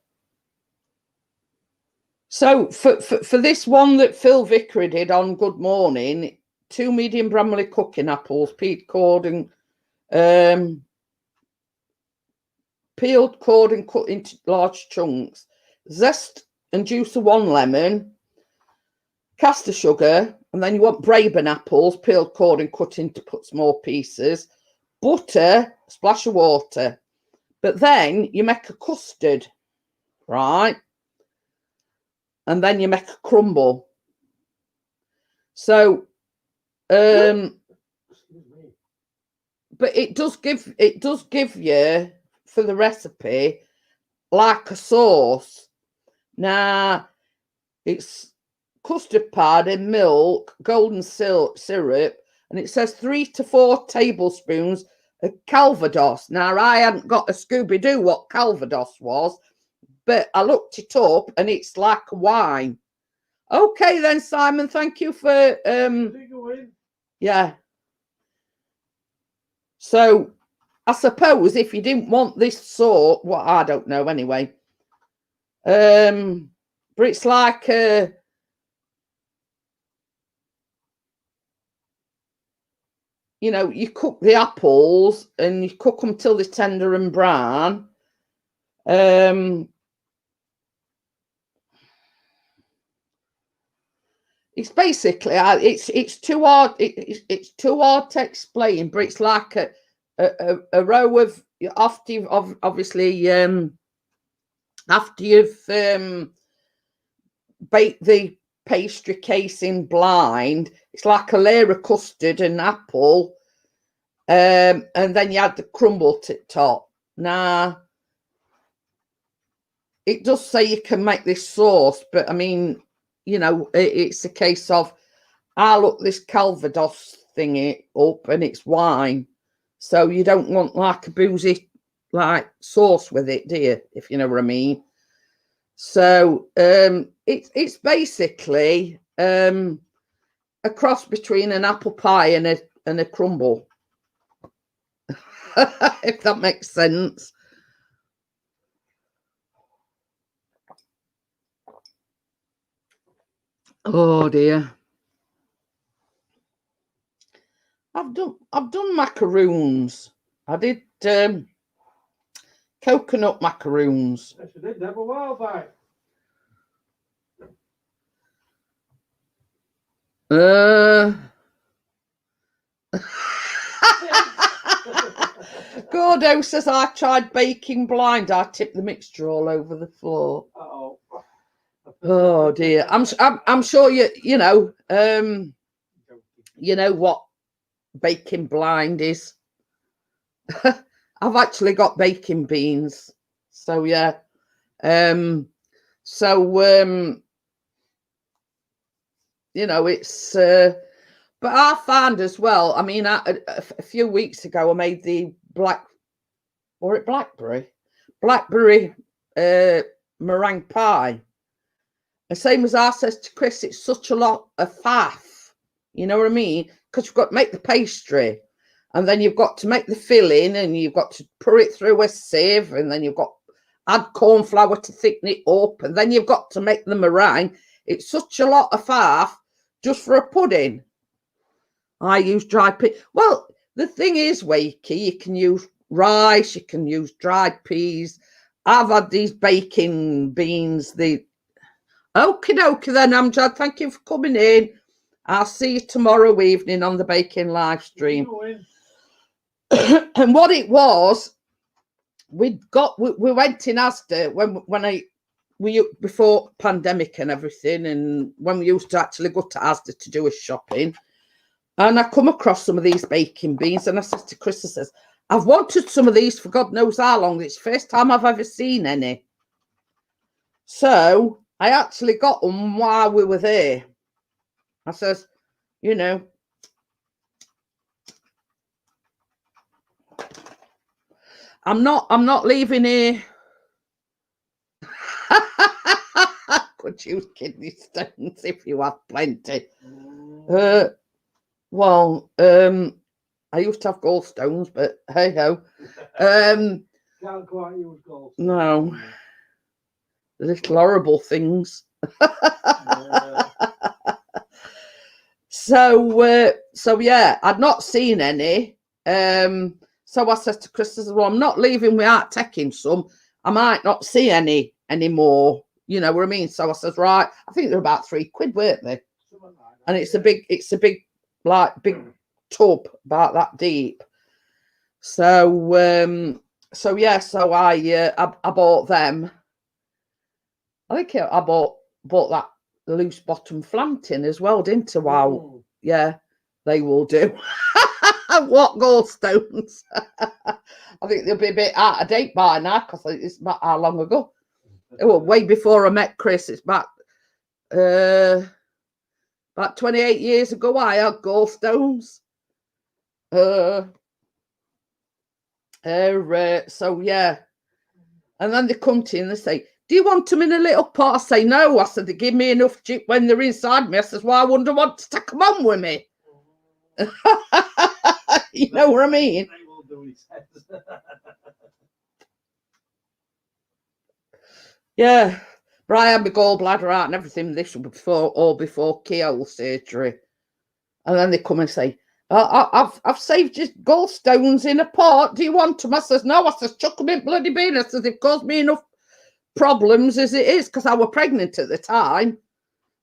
So for this one that Phil Vickery did on Good Morning, 2 medium Bramley cooking apples, peeled cord and cut into large chunks, zest and juice of 1 lemon, caster sugar, and then you want Braben apples, peeled cord and cut into small pieces, butter, a splash of water. But then you make a custard, right? And then you make a crumble. So, but it does give you, for the recipe, like a sauce. Now, it's custard powder, milk, golden syrup, and it says 3 to 4 tablespoons of Calvados. Now, I hadn't got a Scooby-Doo what Calvados was, but I looked it up, and it's like a wine. Okay, then, Simon, thank you for yeah. So I suppose if you didn't want this sort, well, I don't know anyway. But it's like you know, you cook the apples and you cook them till they're tender and brown. It's basically it's too hard. It's too hard to explain, but it's like a row of after you've obviously after you've baked the pastry casing blind, it's like a layer of custard and apple, and then you add the crumble to the top. Now, it does say you can make this sauce, but I mean, you know, it's a case of, I look this Calvados thingy up and it's wine. So you don't want like a boozy like sauce with it, do you? If you know what I mean. So it's basically a cross between an apple pie and a crumble. If that makes sense. Oh dear. I've done macaroons. I did coconut macaroons. Yes, you did. Have a while back. Gordo says I tried baking blind. I tipped the mixture all over the floor. Uh-oh. Oh dear. I'm sure you know what baking blind is. I've actually got baking beans. So yeah. It's but I found as well, I mean, a few weeks ago I made the blackberry meringue pie. The same as I says to Chris, it's such a lot of faff. You know what I mean? Because you've got to make the pastry, and then you've got to make the filling, and you've got to pour it through a sieve, and then you've got add corn flour to thicken it up, and then you've got to make the meringue. It's such a lot of faff just for a pudding. I use dried peas. Well, the thing is, Wakey, you can use rice, you can use dried peas. I've had these baking beans. Okie dokie then, Amjad. Thank you for coming in. I'll see you tomorrow evening on the baking live stream. And what it was, we went in Asda before pandemic and everything, and when we used to actually go to Asda to do a shopping. And I come across some of these baking beans, and I says to Chris, I says, I've wanted some of these for God knows how long. It's the first time I've ever seen any. So I actually got them while we were there. I says, I'm not leaving here. Could use kidney stones if you have plenty. I used to have gallstones, but hey ho. Can't quite use gallstones. No. Little horrible things. Yeah. So yeah, I'd not seen any. So I said to Chris, well, I'm not leaving without taking some. I might not see any anymore. You know what I mean? So I says, right, I think they're about £3, weren't they? And it's a big tub about that deep. So I bought them. I think I bought that loose bottom flanting as well, didn't I? Wow. Yeah, they will do. What gallstones? I think they'll be a bit out of date by now, because it's about how long ago? Well, way before I met Chris. It's about 28 years ago I had gallstones. So yeah. And then they come to you and they say, do you want them in a little pot? I say, no. I said, they give me enough chip when they're inside me. I says, well, I wouldn't want to take them on with me. You know what I mean? They will do, he says. Yeah. But I had my gallbladder out and everything this before keyhole surgery. And then they come and say, I've saved your gallstones in a pot. Do you want them? I says, no. I says, chuck them in bloody bin. I says, they've caused me enough problems as it is, because I was pregnant at the time.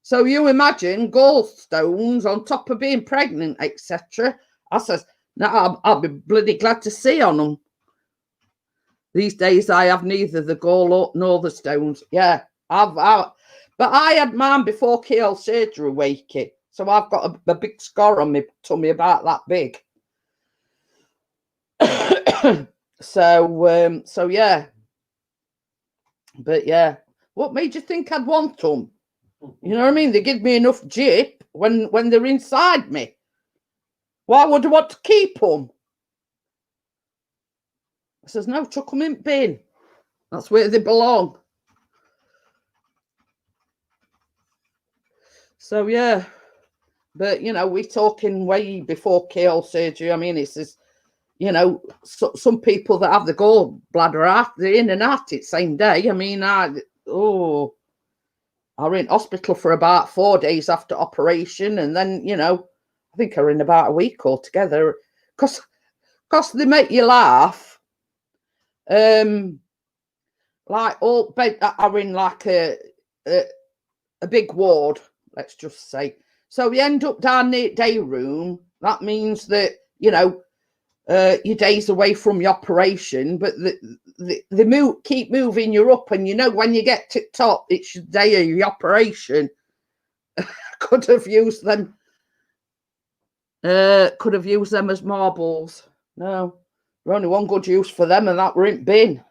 So you imagine gallstones on top of being pregnant, etc. I says, no, I'll be bloody glad to see on them. These days I have neither the gall nor the stones. Yeah, but I had mine before keyhole surgery, Wakey. So I've got a big scar on my tummy about that big. So yeah. But yeah, what made you think I'd want them? You know what I mean? They give me enough jip when they're inside me. Why would I want to keep them? I says, no, chuck them in bin. That's where they belong. So yeah. But, we're talking way before keyhole surgery. I mean, it's just, some people that have the gallbladder out, they're in and out it same day. I mean, I were in hospital for about 4 days after operation, and then, you know, I think I were in about a week altogether, because they make you laugh. Like all bed, I were in like a big ward, let's just say. So you end up down the day room. That means that, you know, your day's away from your operation, but they keep moving you up, and you know when you get to top, it's your day of your operation. Could have used them as marbles. No, there's only one good use for them, and that were in bin.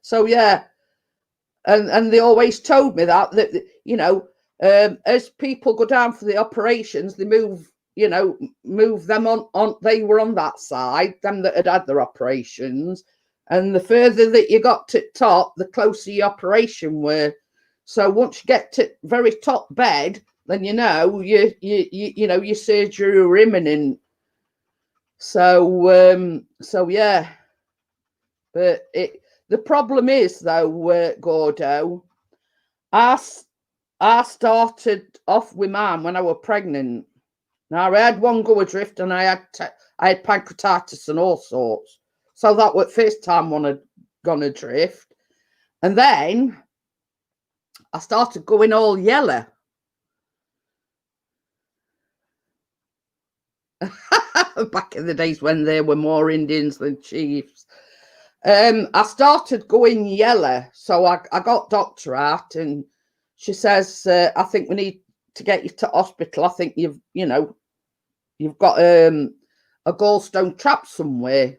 So yeah, and they always told me that you know, as people go down for the operations, they move them on. They were on that side, them that had their operations, and the further that you got to top, the closer your operation were. So once you get to very top bed, then you know your surgery are imminent. So yeah, but the problem is though, Gordo, I started off with mine when I was pregnant. Now I had one go adrift, and I had pancreatitis and all sorts. So that was the first time one had gone adrift, and then I started going all yellow. Back in the days when there were more Indians than chiefs. I started going yellow, so I got doctor out, and she says, I think we need to get you to hospital. I think you've got a gallstone trapped somewhere.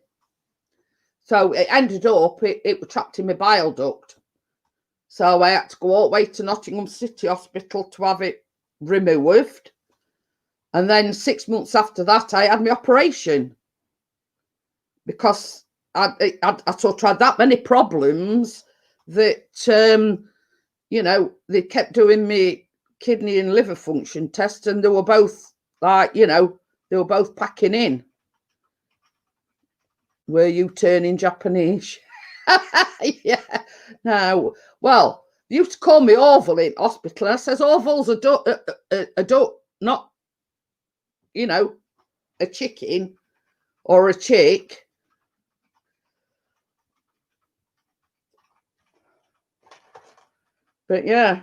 So it ended up, it was trapped in my bile duct. So I had to go all the way to Nottingham City Hospital to have it removed. And then 6 months after that, I had my operation, because I sort of had that many problems that, you know, they kept doing me kidney and liver function tests, and they were both like, you know, they were both packing in. Were you turning Japanese? Yeah. No. Well, they used to call me Orville in hospital. And I says, Orville's a duck, not, you know, a chicken or a chick. But yeah.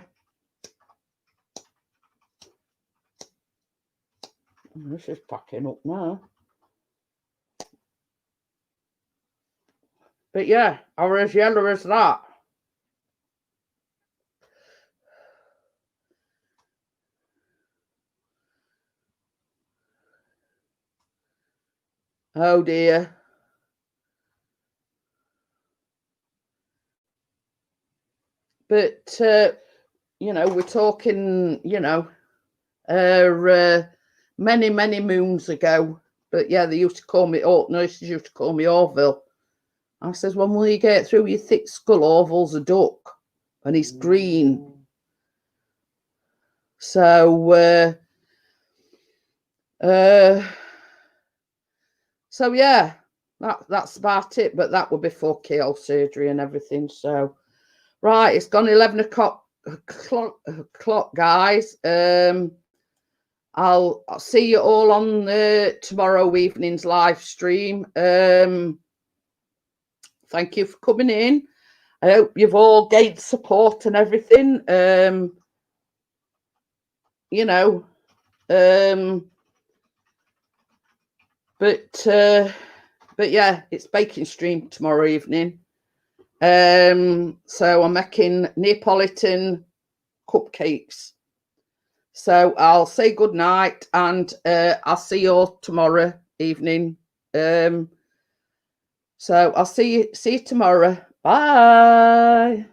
This is packing up now. But yeah, I was as yellow as that. Oh dear. But, you know, we're talking, you know, many, many moons ago. But yeah, they used to call me, nurses used to call me Orville. I says, when will you get through your thick skull? Orville's a duck, and he's green. So, so yeah, that's about it. But that was before keyhole surgery and everything. So, right, it's gone 11 o'clock, guys. I'll see you all on tomorrow evening's live stream. Thank you for coming in. I hope you've all gained support and everything. You know, but yeah, it's baking stream tomorrow evening. So I'm making Neapolitan cupcakes. So I'll say good night, and I'll see you all tomorrow evening. So I'll see you tomorrow. Bye.